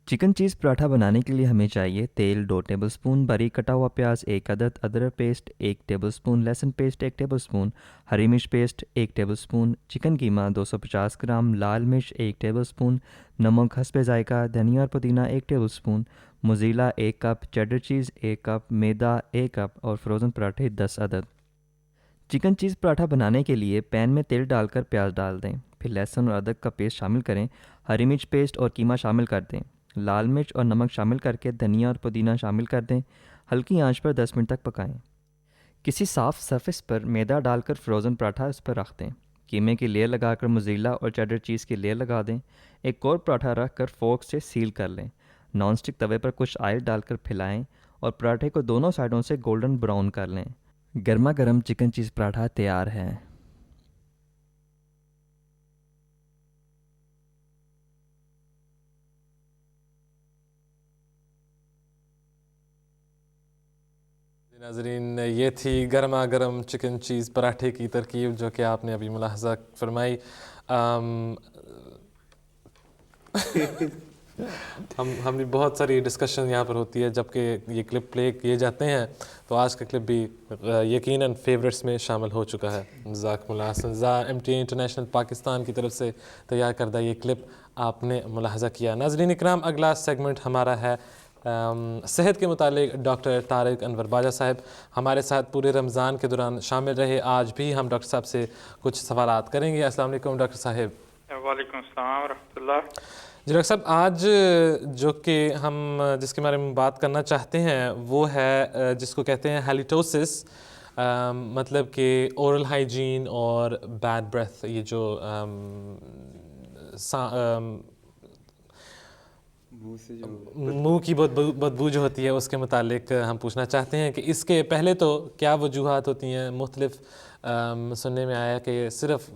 چکن چیز پراٹھا بنانے کے لیے ہمیں چاہیے تیل 2 ٹیبل سپون، باریک کٹا ہوا پیاز 1 عدد، ادرک پیسٹ 1 ٹیبل سپون، لہسن پیسٹ 1 ٹیبل سپون، ہری مرچ پیسٹ 1 ٹیبل سپون، چکن قیمہ 250 گرام، لال مرچ 1 ٹیبل سپون، نمک حسب ذائقہ، دھنیا اور پودینہ 1 ٹیبل سپون، موزیلا 1 کپ، چیڈر چیز 1 کپ، میدا 1 کپ اور فروزن پراٹھے 10 عدد. چکن چیز پراٹھا بنانے کے لیے پین میں تیل ڈال کر پیاز ڈال دیں، پھر لہسن اور ادرک کا پیسٹ شامل کریں، ہری مرچ پیسٹ اور قیمہ شامل کر دیں، لال مرچ اور نمک شامل کر کے دھنیا اور پودینہ شامل کر دیں. ہلکی آنچ پر 10 منٹ تک پکائیں. کسی صاف سرفیس پر میدا ڈال کر فروزن پراٹھا اس پر رکھ دیں. قیمے کی لیئر لگا کر موزیلا اور چیڈر چیز کی لیئر لگا دیں. ایک اور پراٹھا رکھ کر فورک سے سیل کر لیں. نان اسٹک توے پر کچھ آئل ڈال کر پھیلائیں اور پراٹھے کو دونوں سائڈوں سے گولڈن براؤن کر لیں. گرما گرم چکن چیز پراٹھا تیار ہے. ناظرین، یہ تھی گرما گرم چکن چیز پراٹھے کی ترکیب جو کہ آپ نے ابھی ملاحظہ فرمائی. ہم نے بہت ساری ڈسکشن یہاں پر ہوتی ہے جبکہ یہ کلپ پلے کیے جاتے ہیں تو آج کا کلپ بھی یقیناً فیورٹس میں شامل ہو چکا ہے. جزاکم اللہ حسن. MTA انٹرنیشنل پاکستان کی طرف سے تیار کردہ یہ کلپ آپ نے ملاحظہ کیا. ناظرین اکرام، اگلا سیگمنٹ ہمارا ہے صحت کے متعلق. ڈاکٹر طارق انور باجا صاحب ہمارے ساتھ پورے رمضان کے دوران شامل رہے. آج بھی ہم ڈاکٹر صاحب سے کچھ سوالات کریں گے. السلام علیکم ڈاکٹر صاحب. وعلیکم السلام ورحمۃ اللہ. جی ڈاکٹر صاحب، آج جو کہ ہم جس کے بارے میں بات کرنا چاہتے ہیں وہ ہے جس کو کہتے ہیں ہیلیٹوسس، مطلب کہ اورل ہائیجین اور بیڈ بریتھ. یہ جو منہ کی بدبو جو ہوتی ہے اس کے متعلق ہم پوچھنا چاہتے ہیں کہ اس کے پہلے تو کیا وجوہات ہوتی ہیں. مختلف سننے میں آیا کہ صرف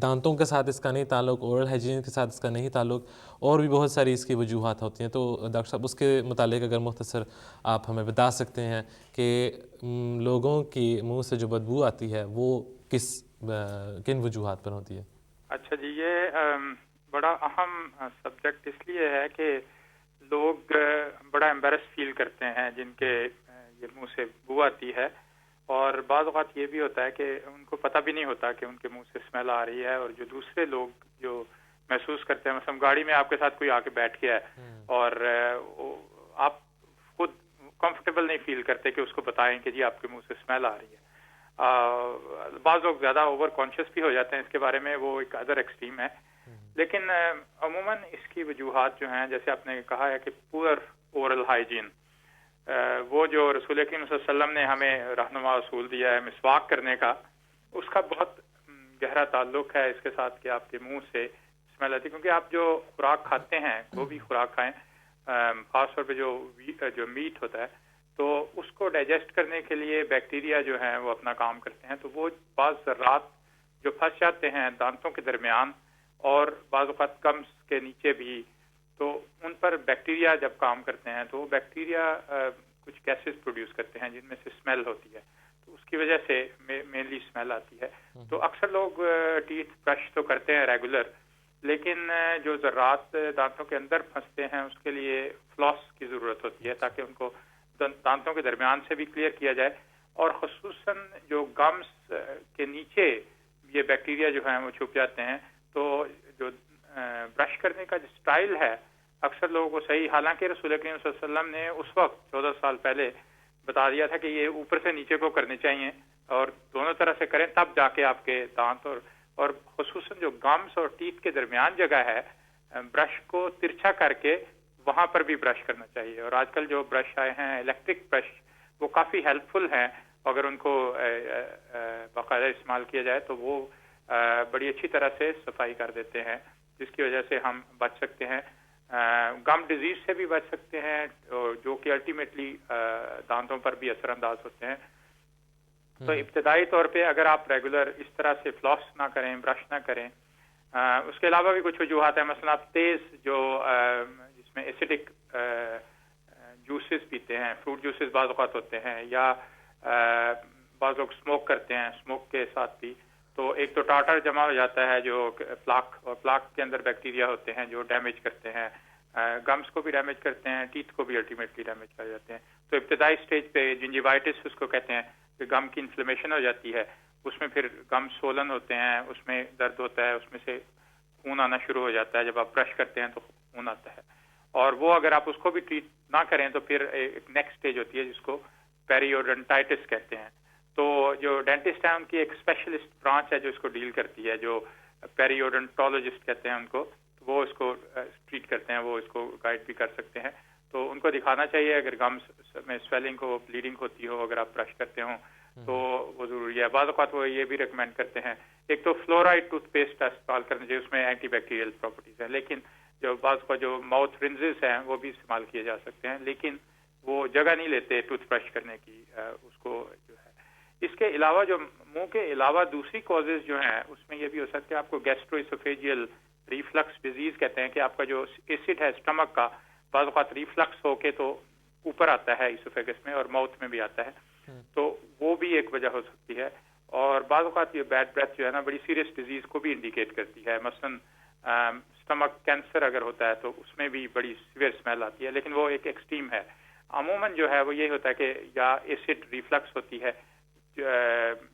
دانتوں کے ساتھ اس کا نہیں تعلق، اورل ہائیجین کے ساتھ اس کا نہیں تعلق، اور بھی بہت ساری اس کی وجوہات ہوتی ہیں. تو ڈاکٹر صاحب اس کے متعلق اگر مختصر آپ ہمیں بتا سکتے ہیں کہ لوگوں کی منہ سے جو بدبو آتی ہے وہ کن وجوہات پر ہوتی ہے؟ اچھا جی، یہ بڑا اہم سبجیکٹ اس لیے ہے کہ لوگ بڑا ایمبیرس فیل کرتے ہیں جن کے یہ منہ سے بو آتی ہے، اور بعض اوقات یہ بھی ہوتا ہے کہ ان کو پتہ بھی نہیں ہوتا کہ ان کے منہ سے اسمیل آ رہی ہے، اور جو دوسرے لوگ جو محسوس کرتے ہیں، مثلا گاڑی میں آپ کے ساتھ کوئی آ کے بیٹھ گیا ہے اور آپ خود کمفرٹیبل نہیں فیل کرتے کہ اس کو بتائیں کہ جی آپ کے منہ سے اسمیل آ رہی ہے. بعض لوگ زیادہ اوور کانشیس بھی ہو جاتے ہیں اس کے بارے میں، وہ ایک ادر ایکسٹریم ہے. لیکن عموماً اس کی وجوہات جو ہیں، جیسے آپ نے کہا ہے کہ پور اورل ہائیجین، وہ جو رسول کریم صلی اللہ علیہ وسلم نے ہمیں رہنما اصول دیا ہے مسواک کرنے کا، اس کا بہت گہرا تعلق ہے اس کے ساتھ کہ آپ کے منہ سے اسمیل آتی ہے. کیونکہ آپ جو خوراک کھاتے ہیں، وہ بھی خوراک کھائیں، خاص طور پہ جو میٹ ہوتا ہے، تو اس کو ڈائجسٹ کرنے کے لیے بیکٹیریا جو ہیں وہ اپنا کام کرتے ہیں. تو وہ بعض ذرات جو پھنس جاتے ہیں دانتوں کے درمیان اور بعض اوقات گمز کے نیچے بھی، تو ان پر بیکٹیریا جب کام کرتے ہیں تو وہ بیکٹیریا کچھ گیسز پروڈیوس کرتے ہیں جن میں سے اسمیل ہوتی ہے. تو اس کی وجہ سے مینلی اسمیل آتی ہے. تو اکثر لوگ ٹیتھ برش تو کرتے ہیں ریگولر، لیکن جو ذرات دانتوں کے اندر پھنستے ہیں اس کے لیے فلاس کی ضرورت ہوتی ہے تاکہ ان کو دانتوں کے درمیان سے بھی کلیئر کیا جائے. اور خصوصاً جو گمز کے نیچے یہ بیکٹیریا جو ہیں وہ چھپ جاتے ہیں، تو جو برش کرنے کا جو سٹائل ہے اکثر لوگوں کو صحیح، حالانکہ رسول کریم صلی اللہ علیہ وسلم نے اس وقت 14 سال پہلے بتا دیا تھا کہ یہ اوپر سے نیچے کو کرنے چاہیے اور دونوں طرح سے کریں، تب جا کے آپ کے دانت اور خصوصاً جو گمز اور ٹیتھ کے درمیان جگہ ہے، برش کو ترچھا کر کے وہاں پر بھی برش کرنا چاہیے. اور آج کل جو برش آئے ہیں الیکٹرک برش، وہ کافی ہیلپ فل ہیں. اگر ان کو باقاعدہ استعمال کیا جائے تو وہ بڑی اچھی طرح سے صفائی کر دیتے ہیں، جس کی وجہ سے ہم بچ سکتے ہیں، گم ڈیزیز سے بھی بچ سکتے ہیں، جو کہ الٹیمیٹلی دانتوں پر بھی اثر انداز ہوتے ہیں. تو ابتدائی طور پہ اگر آپ ریگولر اس طرح سے فلاس نہ کریں، برش نہ کریں، اس کے علاوہ بھی کچھ وجوہات ہیں. مثلا آپ تیز جو جس میں ایسیڈک جوسز پیتے ہیں، فروٹ جوسز بعض اوقات ہوتے ہیں، یا بعض لوگ اسموک کرتے ہیں، اسموک کے ساتھ بھی، تو ایک تو ٹارٹر جمع ہو جاتا ہے جو پلاک، اور پلاک کے اندر بیکٹیریا ہوتے ہیں جو ڈیمیج کرتے ہیں، گمز کو بھی ڈیمیج کرتے ہیں، ٹیتھ کو بھی الٹیمیٹلی ڈیمیج کر جاتے ہیں. تو ابتدائی سٹیج پہ جنجیوائٹس اس کو کہتے ہیں کہ گم کی انفلیمیشن ہو جاتی ہے، اس میں پھر گم سولن ہوتے ہیں، اس میں درد ہوتا ہے، اس میں سے خون آنا شروع ہو جاتا ہے. جب آپ برش کرتے ہیں تو خون آتا ہے، اور وہ اگر آپ اس کو بھی ٹریٹ نہ کریں تو پھر ایک نیکسٹ سٹیج ہوتی ہے جس کو پیریوڈنٹائٹس کہتے ہیں. تو جو ڈینٹسٹ ہیں ان کی ایک اسپیشلسٹ برانچ ہے جو اس کو ڈیل کرتی ہے، جو پیریوڈنٹولوجسٹ کہتے ہیں ان کو، تو وہ اس کو ٹریٹ کرتے ہیں، وہ اس کو گائیڈ بھی کر سکتے ہیں. تو ان کو دکھانا چاہیے اگر گمز میں سویلنگ ہو، بلیڈنگ ہوتی ہو، اگر آپ برش کرتے ہوں تو وہ ضروری ہے. بعض اوقات وہ یہ بھی ریکمینڈ کرتے ہیں ایک تو فلورائڈ ٹوتھ پیسٹ کا استعمال کرنا چاہیے، اس میں اینٹی بیکٹیریل پراپرٹیز ہیں، لیکن جو بعض کا جو ماؤتھ رنزز ہیں وہ بھی استعمال کیے جا سکتے ہیں، لیکن وہ جگہ نہیں لیتے ٹوتھ برش کرنے کی. اس کو جو ہے اس کے علاوہ جو منہ کے علاوہ دوسری کازز جو ہیں اس میں یہ بھی ہو سکتا ہے آپ کو گیسٹرو اسوفیجیل ریفلکس ڈیزیز کہتے ہیں، کہ آپ کا جو ایسڈ ہے اسٹمک کا بعض اوقات ریفلکس ہو کے تو اوپر آتا ہے اسوفیگس میں اور ماؤتھ میں بھی آتا ہے، تو وہ بھی ایک وجہ ہو سکتی ہے. اور بعض اوقات یہ بیڈ بریتھ جو ہے نا بڑی سیریس ڈیزیز کو بھی انڈیکیٹ کرتی ہے. مثلاً اسٹمک کینسر اگر ہوتا ہے تو اس میں بھی بڑی سیویئر اسمیل آتی ہے، لیکن وہ ایک ایکسٹریم ہے. عموماً جو ہے وہ یہ ہوتا ہے کہ یا ایسڈ ریفلکس ہوتی ہے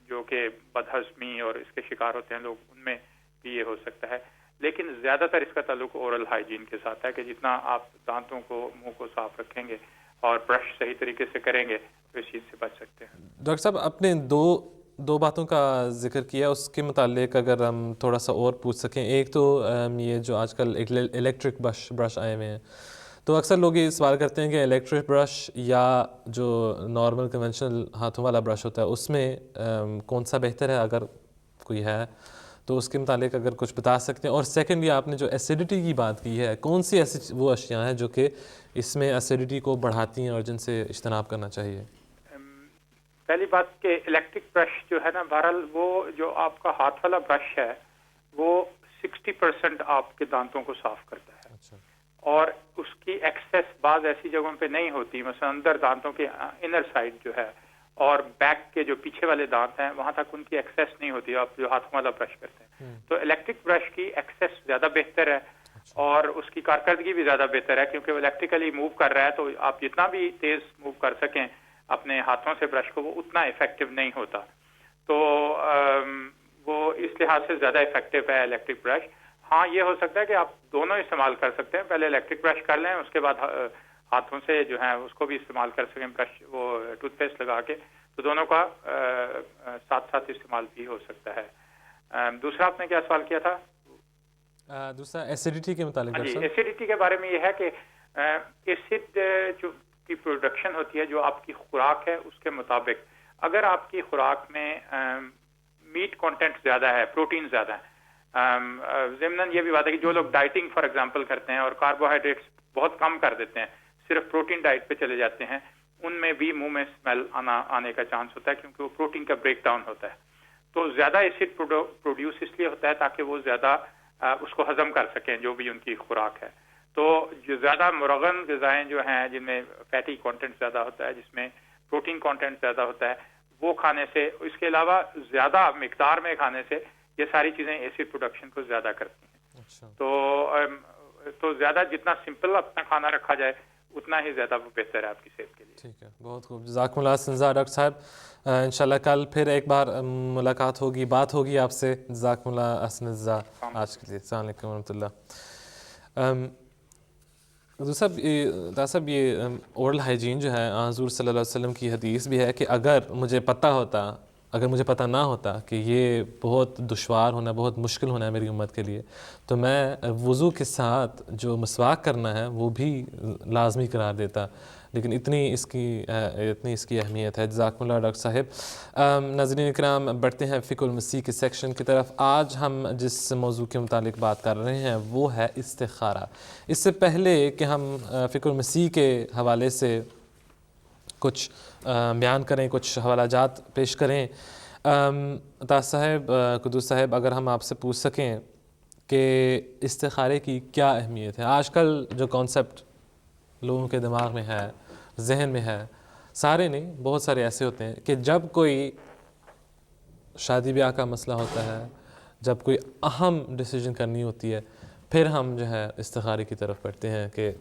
جو کہ بدہضمی اور اس کے شکار ہوتے ہیں لوگ، ان میں بھی یہ ہو سکتا ہے. لیکن زیادہ تر اس کا تعلق اورل ہائیجین کے ساتھ ہے کہ جتنا آپ دانتوں کو، منہ کو صاف رکھیں گے اور برش صحیح طریقے سے کریں گے تو اس چیز سے بچ سکتے ہیں. ڈاکٹر صاحب آپ نے دو باتوں کا ذکر کیا، اس کے متعلق اگر ہم تھوڑا سا اور پوچھ سکیں. ایک تو یہ جو آج کل الیکٹرک برش آئے ہوئے ہیں، تو اکثر لوگ یہ سوال کرتے ہیں کہ الیکٹرک برش یا جو نارمل کنونشنل ہاتھوں والا برش ہوتا ہے اس میں کون سا بہتر ہے، اگر کوئی ہے تو اس کے متعلق اگر کچھ بتا سکتے ہیں. اور سیکنڈلی آپ نے جو ایسیڈیٹی کی بات کی ہے، کون سی ایسی وہ اشیاء ہیں جو کہ اس میں ایسیڈیٹی کو بڑھاتی ہیں اور جن سے اجتناب کرنا چاہیے؟ پہلی بات کہ الیکٹرک برش جو ہے نا، بہرحال وہ جو آپ کا ہاتھ والا برش ہے وہ 60% آپ کے دانتوں کو صاف کرتا ہے. اچھا. اور اس کی ایکسیس بعض ایسی جگہوں پہ نہیں ہوتی، مثلا اندر دانتوں کے انر سائڈ جو ہے اور بیک کے جو پیچھے والے دانت ہیں وہاں تک ان کی ایکسیس نہیں ہوتی آپ جو ہاتھوں والا برش کرتے ہیں. تو الیکٹرک برش کی ایکسیس زیادہ بہتر ہے اور اس کی کارکردگی بھی زیادہ بہتر ہے، کیونکہ وہ الیکٹریکلی موو کر رہا ہے. تو آپ جتنا بھی تیز موو کر سکیں اپنے ہاتھوں سے برش کو وہ اتنا افیکٹو نہیں ہوتا. تو وہ اس لحاظ سے زیادہ افیکٹو ہے الیکٹرک برش. ہاں یہ ہو سکتا ہے کہ آپ دونوں استعمال کر سکتے ہیں, پہلے الیکٹرک برش کر لیں, اس کے بعد ہاتھوں سے جو ہے اس کو بھی استعمال کر سکیں برش, وہ ٹوتھ پیسٹ لگا کے, تو دونوں کا ساتھ ساتھ استعمال بھی ہو سکتا ہے. دوسرا آپ نے کیا سوال کیا تھا؟ دوسرا ایسیڈیٹی کے متعلق. جی, ایسیڈیٹی کے بارے میں یہ ہے کہ ایسڈ جو کی پروڈکشن ہوتی ہے جو آپ کی خوراک ہے اس کے مطابق, اگر آپ کی خوراک میں میٹ کانٹینٹ زیادہ ہے, پروٹین زیادہ ہے, ضمناً یہ بھی بات ہے کہ جو لوگ ڈائٹنگ فار ایگزامپل کرتے ہیں اور کاربوہائیڈریٹس بہت کم کر دیتے ہیں, صرف پروٹین ڈائٹ پہ چلے جاتے ہیں, ان میں بھی منہ میں اسمیل آنے کا چانس ہوتا ہے کیونکہ وہ پروٹین کا بریک ڈاؤن ہوتا ہے. تو زیادہ ایسڈ پروڈیوس اس لیے ہوتا ہے تاکہ وہ زیادہ اس کو ہضم کر سکیں جو بھی ان کی خوراک ہے. تو جو زیادہ مرغن غذائیں جو ہیں جن میں فیٹی کانٹینٹ زیادہ ہوتا ہے, جس میں پروٹین کانٹینٹ زیادہ ہوتا ہے, وہ کھانے سے, اس کے علاوہ زیادہ مقدار میں کھانے سے یہ ساری چیزیں ایسڈ پروڈکشن کو زیادہ کرتی ہیں. تو زیادہ جتنا سمپل اپنا کھانا رکھا جائے اتنا ہی زیادہ وہ بہتر ہے آپ کی صحت کے لیے. ٹھیک ہے, بہت خوب, جزاکم اللہ اسنزا ڈاکٹر صاحب. انشاءاللہ کل پھر ایک بار ملاقات ہوگی, بات ہوگی آپ سے. جزاکم اللہ اسنزا آج کے لیے. السلام علیکم ورحمۃ اللہ. ڈاکٹر صاحب یہ اورل ہائیجین جو ہے, حضور صلی اللہ علیہ وسلم کی حدیث بھی ہے کہ اگر مجھے پتہ نہ ہوتا کہ یہ بہت دشوار ہونا, بہت مشکل ہونا ہے میری امت کے لیے, تو میں وضو کے ساتھ جو مسواک کرنا ہے وہ بھی لازمی قرار دیتا. لیکن اتنی اس کی اہمیت ہے. جزاکم اللہ ڈاکٹر صاحب. ناظرین اکرام, بڑھتے ہیں فقہ المسیح کے سیکشن کی طرف. آج ہم جس موضوع کے متعلق بات کر رہے ہیں وہ ہے استخارہ. اس سے پہلے کہ ہم فقہ المسیح کے حوالے سے کچھ بیان کریں, کچھ حوالہ جات پیش کریں, طاہر صاحب, قدوس صاحب, اگر ہم آپ سے پوچھ سکیں کہ استخارے کی کیا اہمیت ہے. آج کل جو کانسیپٹ لوگوں کے دماغ میں ہے, ذہن میں ہے, سارے نہیں, بہت سارے ایسے ہوتے ہیں کہ جب کوئی شادی بیاہ کا مسئلہ ہوتا ہے, جب کوئی اہم ڈیسیجن کرنی ہوتی ہے, پھر ہم جو ہے استخارے کی طرف بڑھتے ہیں کہ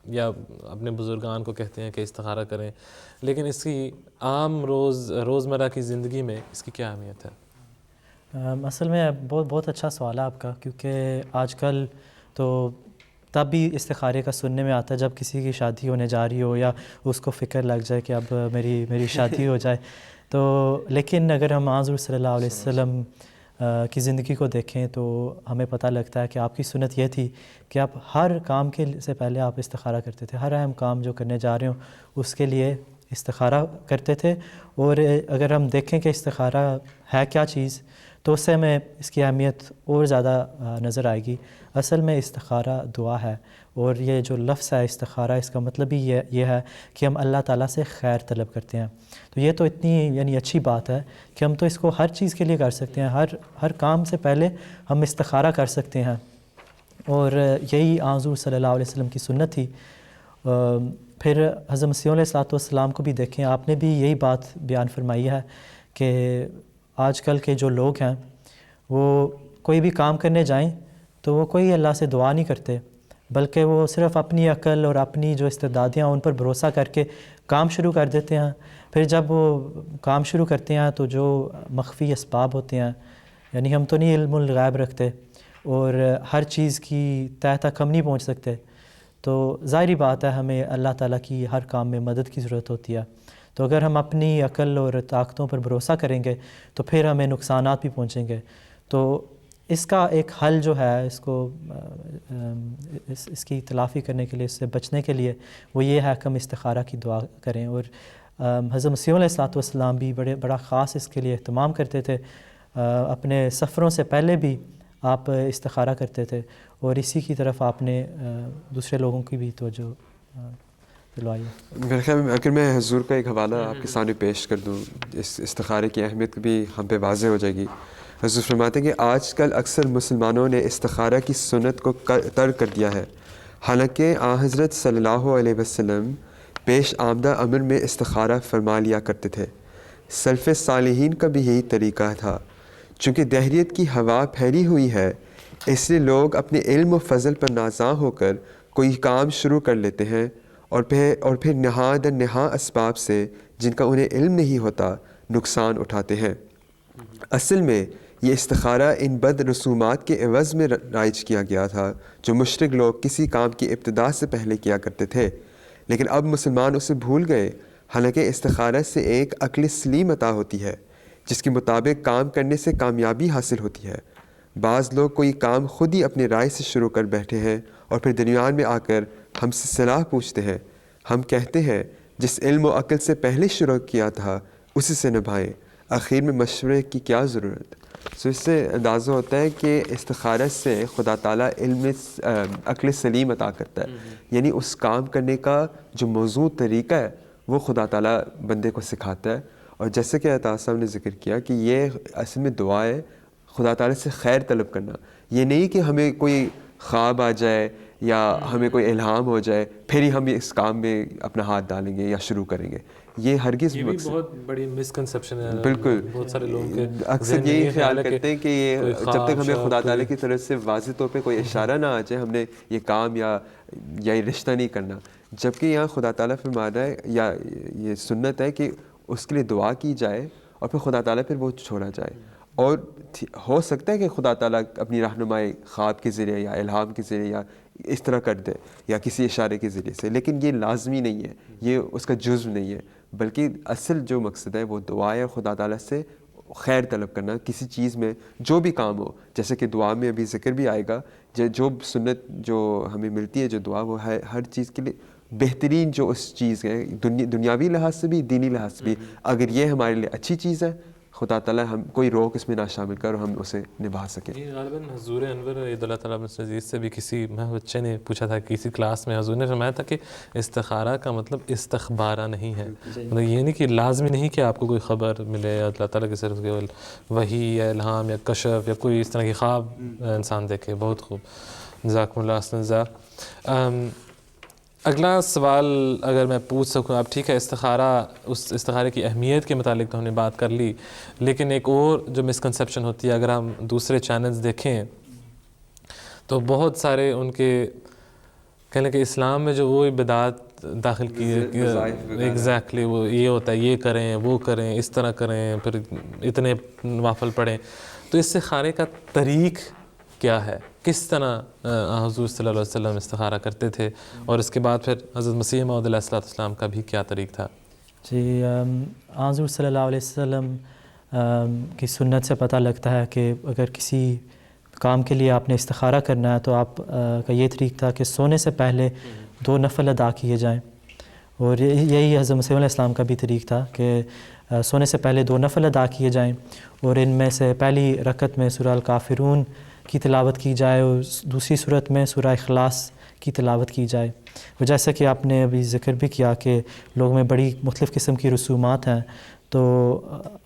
یا اپنے بزرگان کو کہتے ہیں کہ استخارہ کریں. لیکن اس کی عام روزمرہ کی زندگی میں اس کی کیا اہمیت ہے؟ اصل میں بہت اچھا سوال ہے آپ کا, کیونکہ آج کل تو تب بھی استخارے کا سننے میں آتا ہے جب کسی کی شادی ہونے جا رہی ہو یا اس کو فکر لگ جائے کہ اب میری شادی ہو جائے. تو لیکن اگر ہم حضور صلی اللہ علیہ وسلم کی زندگی کو دیکھیں تو ہمیں پتہ لگتا ہے کہ آپ کی سنت یہ تھی کہ آپ ہر کام کے سے پہلے آپ استخارہ کرتے تھے. ہر اہم کام جو کرنے جا رہے ہوں اس کے لیے استخارہ کرتے تھے. اور اگر ہم دیکھیں کہ استخارہ ہے کیا چیز تو اس سے ہمیں اس کی اہمیت اور زیادہ نظر آئے گی. اصل میں استخارہ دعا ہے, اور یہ جو لفظ ہے استخارہ, اس کا مطلب بھی یہ ہے کہ ہم اللہ تعالیٰ سے خیر طلب کرتے ہیں. تو یہ تو اتنی اچھی بات ہے کہ ہم تو اس کو ہر چیز کے لیے کر سکتے ہیں, ہر کام سے پہلے ہم استخارہ کر سکتے ہیں. اور یہی حضور صلی اللہ علیہ وسلم کی سنت تھی. پھر حضرت مسیح علیہ السلام کو بھی دیکھیں, آپ نے بھی یہی بات بیان فرمائی ہے کہ آج کل کے جو لوگ ہیں وہ کوئی بھی کام کرنے جائیں تو وہ کوئی اللہ سے دعا نہیں کرتے, بلکہ وہ صرف اپنی عقل اور اپنی جو استعدادیں ان پر بھروسہ کر کے کام شروع کر دیتے ہیں. پھر جب وہ کام شروع کرتے ہیں تو جو مخفی اسباب ہوتے ہیں, یعنی ہم تو نہیں علم الغیب رکھتے اور ہر چیز کی تہ تک ہم نہیں پہنچ سکتے, تو ظاہری بات ہے ہمیں اللہ تعالیٰ کی ہر کام میں مدد کی ضرورت ہوتی ہے. تو اگر ہم اپنی عقل اور طاقتوں پر بھروسہ کریں گے تو پھر ہمیں نقصانات بھی پہنچیں گے. تو اس کا ایک حل جو ہے, اس کو اس کی تلافی کرنے کے لیے, اس سے بچنے کے لیے, وہ یہ ہے کہ ہم استخارہ کی دعا کریں. اور حضرت مسیح علیہ السلام بھی بڑا خاص اس کے لیے اہتمام کرتے تھے. اپنے سفروں سے پہلے بھی آپ استخارہ کرتے تھے, اور اسی کی طرف آپ نے دوسرے لوگوں کی بھی توجہ دلوائی ہے. میرے خیال میں اگر میں حضور کا ایک حوالہ آپ کے سامنے پیش کر دوں, اس استخارے کی اہمیت بھی ہم پہ واضح ہو جائے گی. حضور فرماتے ہیں کہ آج کل اکثر مسلمانوں نے استخارہ کی سنت کو ترک کر دیا ہے, حالانکہ حضرت صلی اللہ علیہ وسلم پیش آمدہ امر میں استخارہ فرما لیا کرتے تھے. سلف صالحین کا بھی یہی طریقہ تھا. چونکہ دہریت کی ہوا پھیلی ہوئی ہے, اس لیے لوگ اپنے علم و فضل پر نازاں ہو کر کوئی کام شروع کر لیتے ہیں اور پھر نہا در نہا اسباب سے جن کا انہیں علم نہیں ہوتا نقصان اٹھاتے ہیں۔ اصل میں یہ استخارہ ان بد رسومات کے عوض میں رائج کیا گیا تھا جو مشرک لوگ کسی کام کی ابتدا سے پہلے کیا کرتے تھے، لیکن اب مسلمان اسے بھول گئے۔ حالانکہ استخارہ سے ایک عقل سلیم عطا ہوتی ہے جس کے مطابق کام کرنے سے کامیابی حاصل ہوتی ہے۔ بعض لوگ کوئی کام خود ہی اپنے رائے سے شروع کر بیٹھے ہیں اور پھر درمیان میں آ کر ہم سے صلاح پوچھتے ہیں۔ ہم کہتے ہیں جس علم و عقل سے پہلے شروع کیا تھا اسی سے نبھائیں، آخر میں مشورے کی کیا ضرورت۔ اس سے اندازہ ہوتا ہے کہ استخارہ سے خدا تعالیٰ علم عقل سلیم عطا کرتا ہے، یعنی اس کام کرنے کا جو موضوع طریقہ ہے وہ خدا تعالیٰ بندے کو سکھاتا ہے۔ اور جیسے کہ عطا صاحب نے ذکر کیا کہ یہ اصل میں دعا ہے، خدا تعالیٰ سے خیر طلب کرنا۔ یہ نہیں کہ ہمیں کوئی خواب آ جائے یا ہمیں کوئی الہام ہو جائے پھر ہی ہم اس کام میں اپنا ہاتھ ڈالیں گے یا شروع کریں گے، یہ ہرگز یہ بھی بہت بڑی مسکنسیپشن ہے۔ بالکل، بہت سارے لوگ کے اکثر یہی خیال کرتے ہیں کہ یہ جب تک ہمیں خدا تعالیٰ کی طرف سے واضح طور پہ کوئی اشارہ نہ آ جائے ہم نے یہ کام یا یہ رشتہ نہیں کرنا، جبکہ یہاں خدا تعالیٰ فرما رہا ہے یا یہ سنت ہے کہ اس کے لیے دعا کی جائے اور پھر خدا تعالیٰ پھر وہ چھوڑا جائے۔ اور ہو سکتا ہے کہ خدا تعالیٰ اپنی رہنمائی خواب کے ذریعے یا الہام کے ذریعے یا اس طرح کر دے یا کسی اشارے کے ذریعے سے، لیکن یہ لازمی نہیں ہے، یہ اس کا جزو نہیں ہے، بلکہ اصل جو مقصد ہے وہ دعا ہے، خدا تعالیٰ سے خیر طلب کرنا کسی چیز میں جو بھی کام ہو۔ جیسے کہ دعا میں ابھی ذکر بھی آئے گا، جو سنت جو ہمیں ملتی ہے جو دعا وہ ہے ہر چیز کے لیے بہترین جو اس چیز ہے دنیاوی لحاظ سے بھی دینی لحاظ سے بھی، اگر یہ ہمارے لیے اچھی چیز ہے خدا تعالیٰ ہم کوئی روک اس میں نہ شامل کر اور ہم اسے نبھا سکیں۔ یہ غالباً حضور انور عید اللہ تعالیٰ عزیز سے بھی کسی بچے نے پوچھا تھا کسی کلاس میں، حضور نے فرمایا تھا کہ استخارہ کا مطلب استخبارہ نہیں ہے، مطلب یہ نہیں کہ لازمی نہیں کہ آپ کو کوئی خبر ملے اللہ تعالیٰ کی طرف سے وحی یا الہام یا کشف یا کوئی اس طرح کی خواب انسان دیکھے۔ بہت خوب، جزاکم اللہ احسن جزاء۔ اگلا سوال اگر میں پوچھ سکوں آپ، ٹھیک ہے استخارہ، اس استخارے کی اہمیت کے متعلق تو ہم نے بات کر لی، لیکن ایک اور جو مسکنسیپشن ہوتی ہے اگر ہم دوسرے چینلز دیکھیں تو بہت سارے ان کے کہنے کہ اسلام میں جو وہ بدعات داخل کی ایگزیکٹلی وہ یہ ہوتا ہے یہ کریں وہ کریں اس طرح کریں پھر اتنے نوافل پڑھیں، تو استخارے کا طریق کیا ہے، کس طرح حضور صلی اللہ علیہ وسلم استخارہ کرتے تھے، اور اس کے بعد پھر حضرت مسیح موعود علیہ السلام کا بھی کیا طریق تھا؟ جی، حضور صلی اللہ علیہ وسلم کی سنت سے پتہ لگتا ہے کہ اگر کسی کام کے لیے آپ نے استخارہ کرنا ہے تو آپ کا یہ طریق تھا کہ سونے سے پہلے 2 نفل ادا کیے جائیں، اور یہی حضرت مسیح علیہ السلام کا بھی طریق تھا کہ سونے سے پہلے 2 نفل ادا کیے جائیں، اور ان میں سے پہلی رکعت میں سورہ الکافرون کی تلاوت کی جائے اور دوسری صورت میں سورہ اخلاص کی تلاوت کی جائے۔ اور جیسا کہ آپ نے ابھی ذکر بھی کیا کہ لوگوں میں بڑی مختلف قسم کی رسومات ہیں، تو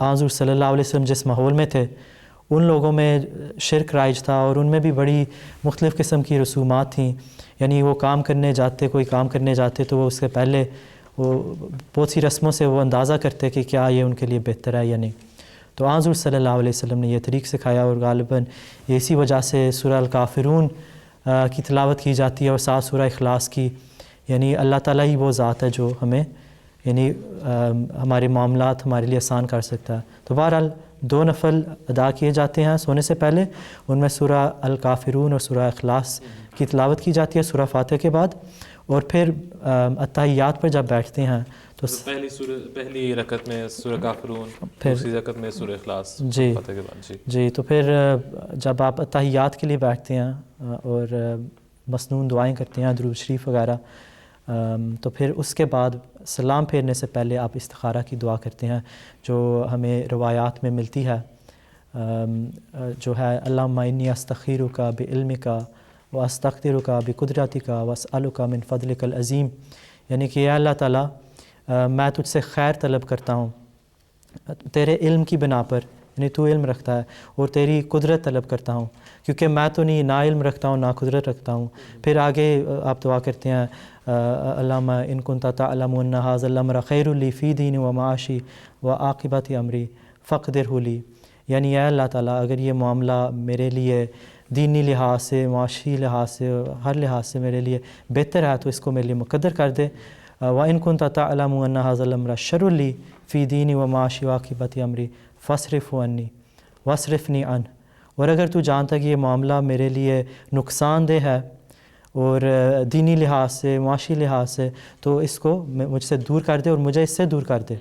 حضور صلی اللہ علیہ وسلم جس ماحول میں تھے ان لوگوں میں شرک رائج تھا اور ان میں بھی بڑی مختلف قسم کی رسومات تھیں، یعنی وہ کوئی کام کرنے جاتے تو وہ اس سے پہلے وہ بہت سی رسموں سے وہ اندازہ کرتے کہ کیا یہ ان کے لیے بہتر ہے یا نہیں۔ تو حضور صلی اللہ علیہ وسلم نے یہ طریق سکھایا، اور غالباً اسی وجہ سے سورہ الکافرون کی تلاوت کی جاتی ہے اور ساتھ سورہ اخلاص کی، یعنی اللہ تعالیٰ ہی وہ ذات ہے جو ہمیں یعنی ہمارے معاملات ہمارے لیے آسان کر سکتا ہے۔ تو بہرحال 2 نفل ادا کیے جاتے ہیں سونے سے پہلے، ان میں سورہ الکافرون اور سورہ اخلاص کی تلاوت کی جاتی ہے سورہ فاتحہ کے بعد، اور پھر اتحیات پر جب بیٹھتے ہیں تو پہلی رکعت میں سورہ کافرون، دوسری رکعت میں سورہ اخلاص فاتحہ کے بعد۔ جی، تو پھر جب آپ اتحیات کے لیے بیٹھتے ہیں اور مسنون دعائیں کرتے ہیں درود شریف وغیرہ، تو پھر اس کے بعد سلام پھیرنے سے پہلے آپ استخارہ کی دعا کرتے ہیں جو ہمیں روایات میں ملتی ہے، جو ہے اللہم انی استخیرک بعلمک واستقدرک بقدرتک واسألک من فضلک العظیم، یعنی کہ یا اللہ تعالیٰ میں تجھ سے خیر طلب کرتا ہوں تیرے علم کی بنا پر، یعنی تو علم رکھتا ہے، اور تیری قدرت طلب کرتا ہوں کیونکہ میں تو نہیں نہ علم رکھتا ہوں نہ قدرت رکھتا ہوں۔ پھر آگے آپ دعا کرتے ہیں اللہم ان کنت تعلم ان ھذا الامر خیر لی فی دینی و معاشی و عاقبت امری فقدرہ لی، یعنی اے اللہ تعالیٰ اگر یہ معاملہ میرے لیے دینی لحاظ سے, معاشی لحاظ سے, ہر لحاظ سے میرے لیے بہتر ہے تو اس کو میرے لیے مقدر کر دے. وَإِن كُنتَ تَعْلَمُ أَنَّ هَذَا الْأَمْرَ شَرٌّ لِّي فِي دِينِي وَمَعَاشِي وَعَاقِبَةِ أَمْرِي فَاصْرِفْهُ عَنِّي وَاصْرِفْنِي عَنْهُ. اور اگر تو جانتا کہ یہ معاملہ میرے لیے نقصان دہ ہے اور دینی لحاظ سے, معاشی لحاظ سے, تو اس کو مجھ سے دور کر دے اور مجھے اس سے دور کر دے.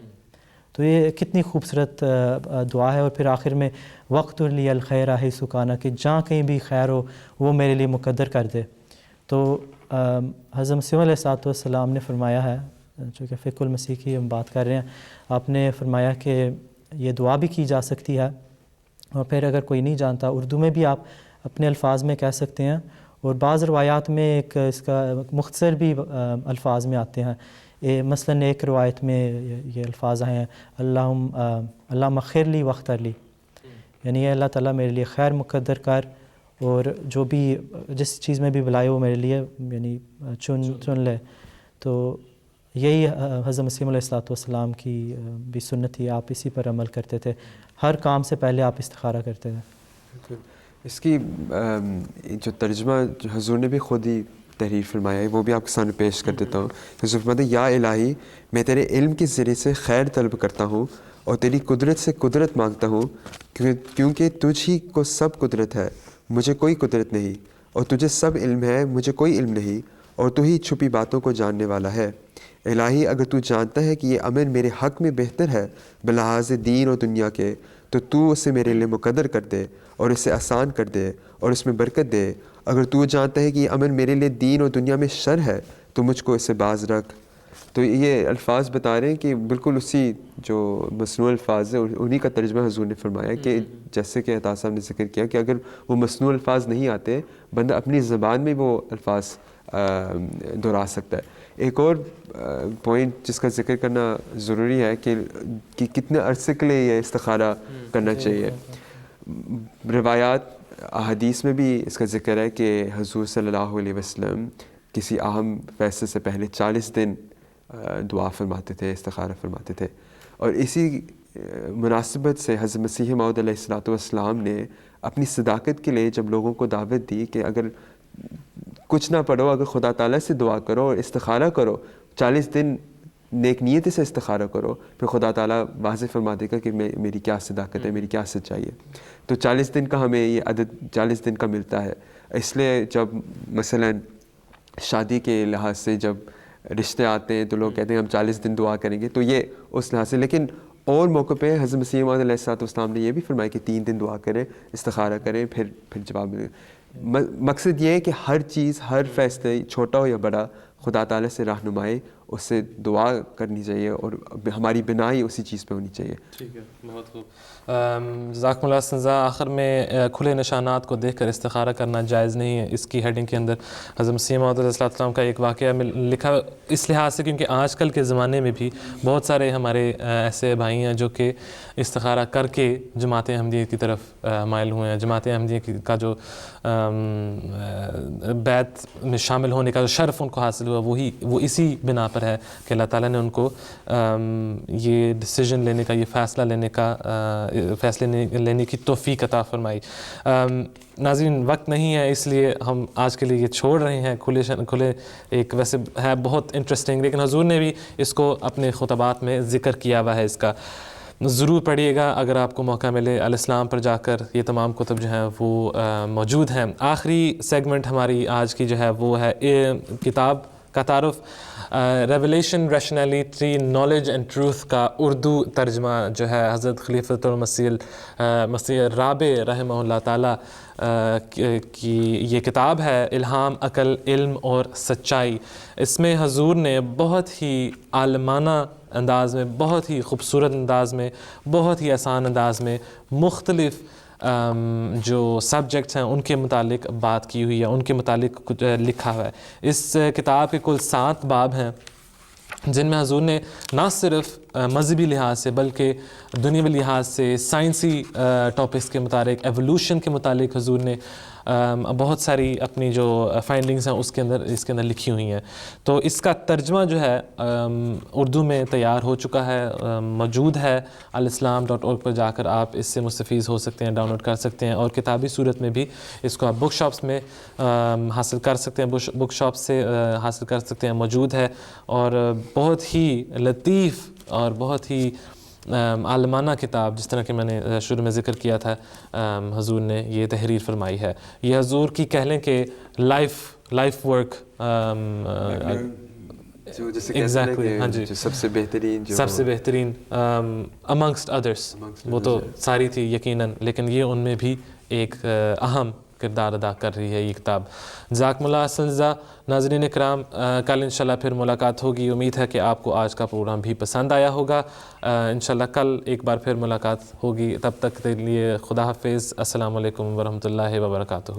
تو یہ کتنی خوبصورت دعا ہے. اور پھر آخر میں وقت لی الخیر حیث کان, کہ جہاں کہیں بھی خیر ہو وہ میرے لیے مقدر کر دے. تو حضرت مسیح علیہ السلام نے فرمایا ہے, جو کہ فقہ المسیح کی ہم بات کر رہے ہیں, آپ نے فرمایا کہ یہ دعا بھی کی جا سکتی ہے. اور پھر اگر کوئی نہیں جانتا, اردو میں بھی آپ اپنے الفاظ میں کہہ سکتے ہیں, اور بعض روایات میں ایک اس کا مختصر بھی الفاظ میں آتے ہیں. مثلاً ایک روایت میں یہ الفاظ ہیں اللہم خیر لی واختر لی, یعنی اللہ تعالیٰ میرے لیے خیر مقدر کر, اور جو بھی جس چیز میں بھی بلائے وہ میرے لیے یعنی چن لے. تو یہی حضرت مسیح علیہ السلام کی بھی سنت تھی, آپ اسی پر عمل کرتے تھے. ہر کام سے پہلے آپ استخارہ کرتے تھے. اس کی جو ترجمہ جو حضور نے بھی خود ہی تحریر فرمایا ہے وہ بھی آپ کے سامنے پیش کر دیتا ہوں. حضور فرماتے ہیں یا الہی میں تیرے علم کے ذریعے سے خیر طلب کرتا ہوں اور تیری قدرت سے قدرت مانگتا ہوں, کیونکہ تجھ ہی کو سب قدرت ہے, مجھے کوئی قدرت نہیں, اور تجھے سب علم ہے, مجھے کوئی علم نہیں, اور تو ہی چھپی باتوں کو جاننے والا ہے. الہی اگر تو جانتا ہے کہ یہ عمل میرے حق میں بہتر ہے بلحاظ دین اور دنیا کے, تو اسے میرے لیے مقدر کر دے اور اسے آسان کر دے اور اس میں برکت دے. اگر تو جانتا ہے کہ یہ عمل میرے لیے دین اور دنیا میں شر ہے تو مجھ کو اسے باز رکھ. تو یہ الفاظ بتا رہے ہیں کہ بالکل اسی جو مصنوع الفاظ ہیں انہی کا ترجمہ حضور نے فرمایا کہ جیسے کہ عطا صاحب نے ذکر کیا کہ اگر وہ مصنوع الفاظ نہیں آتے بندہ اپنی زبان میں وہ الفاظ دہرا سکتا ہے. ایک اور پوائنٹ جس کا ذکر کرنا ضروری ہے کہ کتنے عرصے کے لیے یہ استخارہ کرنا چاہیے. روایات احادیث میں بھی اس کا ذکر ہے کہ حضور صلی اللہ علیہ وسلم کسی اہم فیصلے سے پہلے 40 دن دعا فرماتے تھے, استخارہ فرماتے تھے. اور اسی مناسبت سے حضرت مسیح موعود علیہ السلام نے اپنی صداقت کے لیے جب لوگوں کو دعوت دی کہ اگر کچھ نہ پڑھو, اگر خدا تعالیٰ سے دعا کرو اور استخارہ کرو, 40 دن نیک نیت سے استخارہ کرو, پھر خدا تعالیٰ واضح فرما دے گا کہ میری کیا صداقت ہے, میری کیا سچائی ہے. تو 40 دن کا ہمیں یہ عدد 40 دن کا ملتا ہے. اس لیے جب مثلا شادی کے لحاظ سے جب رشتے آتے ہیں تو لوگ کہتے ہیں ہم 40 دن دعا کریں گے, تو یہ اس لحاظ سے. لیکن اور موقع پہ حضرت مسیح موعود علیہ السلام نے یہ بھی فرمایا کہ 3 دن دعا کریں, استخارہ کریں, پھر جواب ملے. مقصد یہ ہے کہ ہر چیز, ہر فیصلے چھوٹا ہو یا بڑا, خدا تعالیٰ سے رہنمائی, اس سے دعا کرنی چاہیے اور ہماری بنائی اسی چیز پہ ہونی چاہیے. ٹھیک ہے, بہت خوب. جزاکم اللہ سنزا. آخر میں کھلے نشانات کو دیکھ کر استخارہ کرنا جائز نہیں ہے. اس کی ہیڈنگ کے اندر حضرت مسیح موعود علیہ السلام کا ایک واقعہ لکھا اس لحاظ سے کیونکہ آج کل کے زمانے میں بھی بہت سارے ہمارے ایسے بھائی ہیں جو کہ استخارہ کر کے جماعت احمدیہ کی طرف مائل ہوئے ہیں. جماعت احمدیہ کا جو بیعت میں شامل ہونے کا جو شرف ان کو حاصل ہوا وہ اسی بنا پر ہے کہ اللہ تعالیٰ نے ان کو یہ ڈیسیجن لینے کا, یہ فیصلے لینے کی توفیق عطا فرمائی. ناظرین وقت نہیں ہے اس لیے ہم آج کے لیے یہ چھوڑ رہے ہیں کھلے. ایک ویسے ہے بہت انٹرسٹنگ, لیکن حضور نے بھی اس کو اپنے خطبات میں ذکر کیا ہوا ہے. اس کا ضرور پڑھیے گا اگر آپ کو موقع ملے. الاسلام پر جا کر یہ تمام کتب جو ہیں وہ موجود ہیں. آخری سیگمنٹ ہماری آج کی جو ہے وہ ہے کتاب کا تعارف. ریولیشن, ریشنیلٹی, نالج اینڈ ٹروتھ کا اردو ترجمہ جو ہے حضرت خلیفۃ المسیح رابع رحمہ اللہ تعالیٰ کی یہ کتاب ہے. الہام, عقل, علم اور سچائی. اس میں حضور نے بہت ہی عالمانہ انداز میں, بہت ہی خوبصورت انداز میں, بہت ہی آسان انداز میں مختلف جو سبجیکٹس ہیں ان کے متعلق بات کی ہوئی ہے, ان کے متعلق کچھ لکھا ہوا ہے. اس کتاب کے کل 7 باب ہیں جن میں حضور نے نہ صرف مذہبی لحاظ سے بلکہ دنیاوی لحاظ سے, سائنسی ٹاپکس کے متعلق, ایوولوشن کے متعلق حضور نے بہت ساری اپنی جو فائنڈنگز ہیں اس کے اندر لکھی ہوئی ہیں. تو اس کا ترجمہ جو ہے اردو میں تیار ہو چکا ہے, موجود ہے. alislam.org پر جا کر آپ اس سے مستفیض ہو سکتے ہیں, ڈاؤن لوڈ کر سکتے ہیں, اور کتابی صورت میں بھی اس کو آپ بک شاپس میں حاصل کر سکتے ہیں, بک شاپ سے حاصل کر سکتے ہیں, موجود ہے. اور بہت ہی لطیف اور بہت ہی عالمانہ کتاب, جس طرح کہ میں نے شروع میں ذکر کیا تھا, حضور نے یہ تحریر فرمائی ہے. یہ حضور کی کہہ لیں کہ لائف ورک, ایگزیکٹلی, ہاں جی, سب سے بہترین amongst others, وہ تو ساری تھی یقیناً, لیکن یہ ان میں بھی ایک اہم کردار ادا کر رہی ہے یہ کتاب. جزاکم اللہ اساتذہ. ناظرین اکرام, کل انشاءاللہ پھر ملاقات ہوگی. امید ہے کہ آپ کو آج کا پروگرام بھی پسند آیا ہوگا. انشاءاللہ کل ایک بار پھر ملاقات ہوگی. تب تک کے لیے خدا حافظ. السلام علیکم ورحمۃ اللہ وبرکاتہ.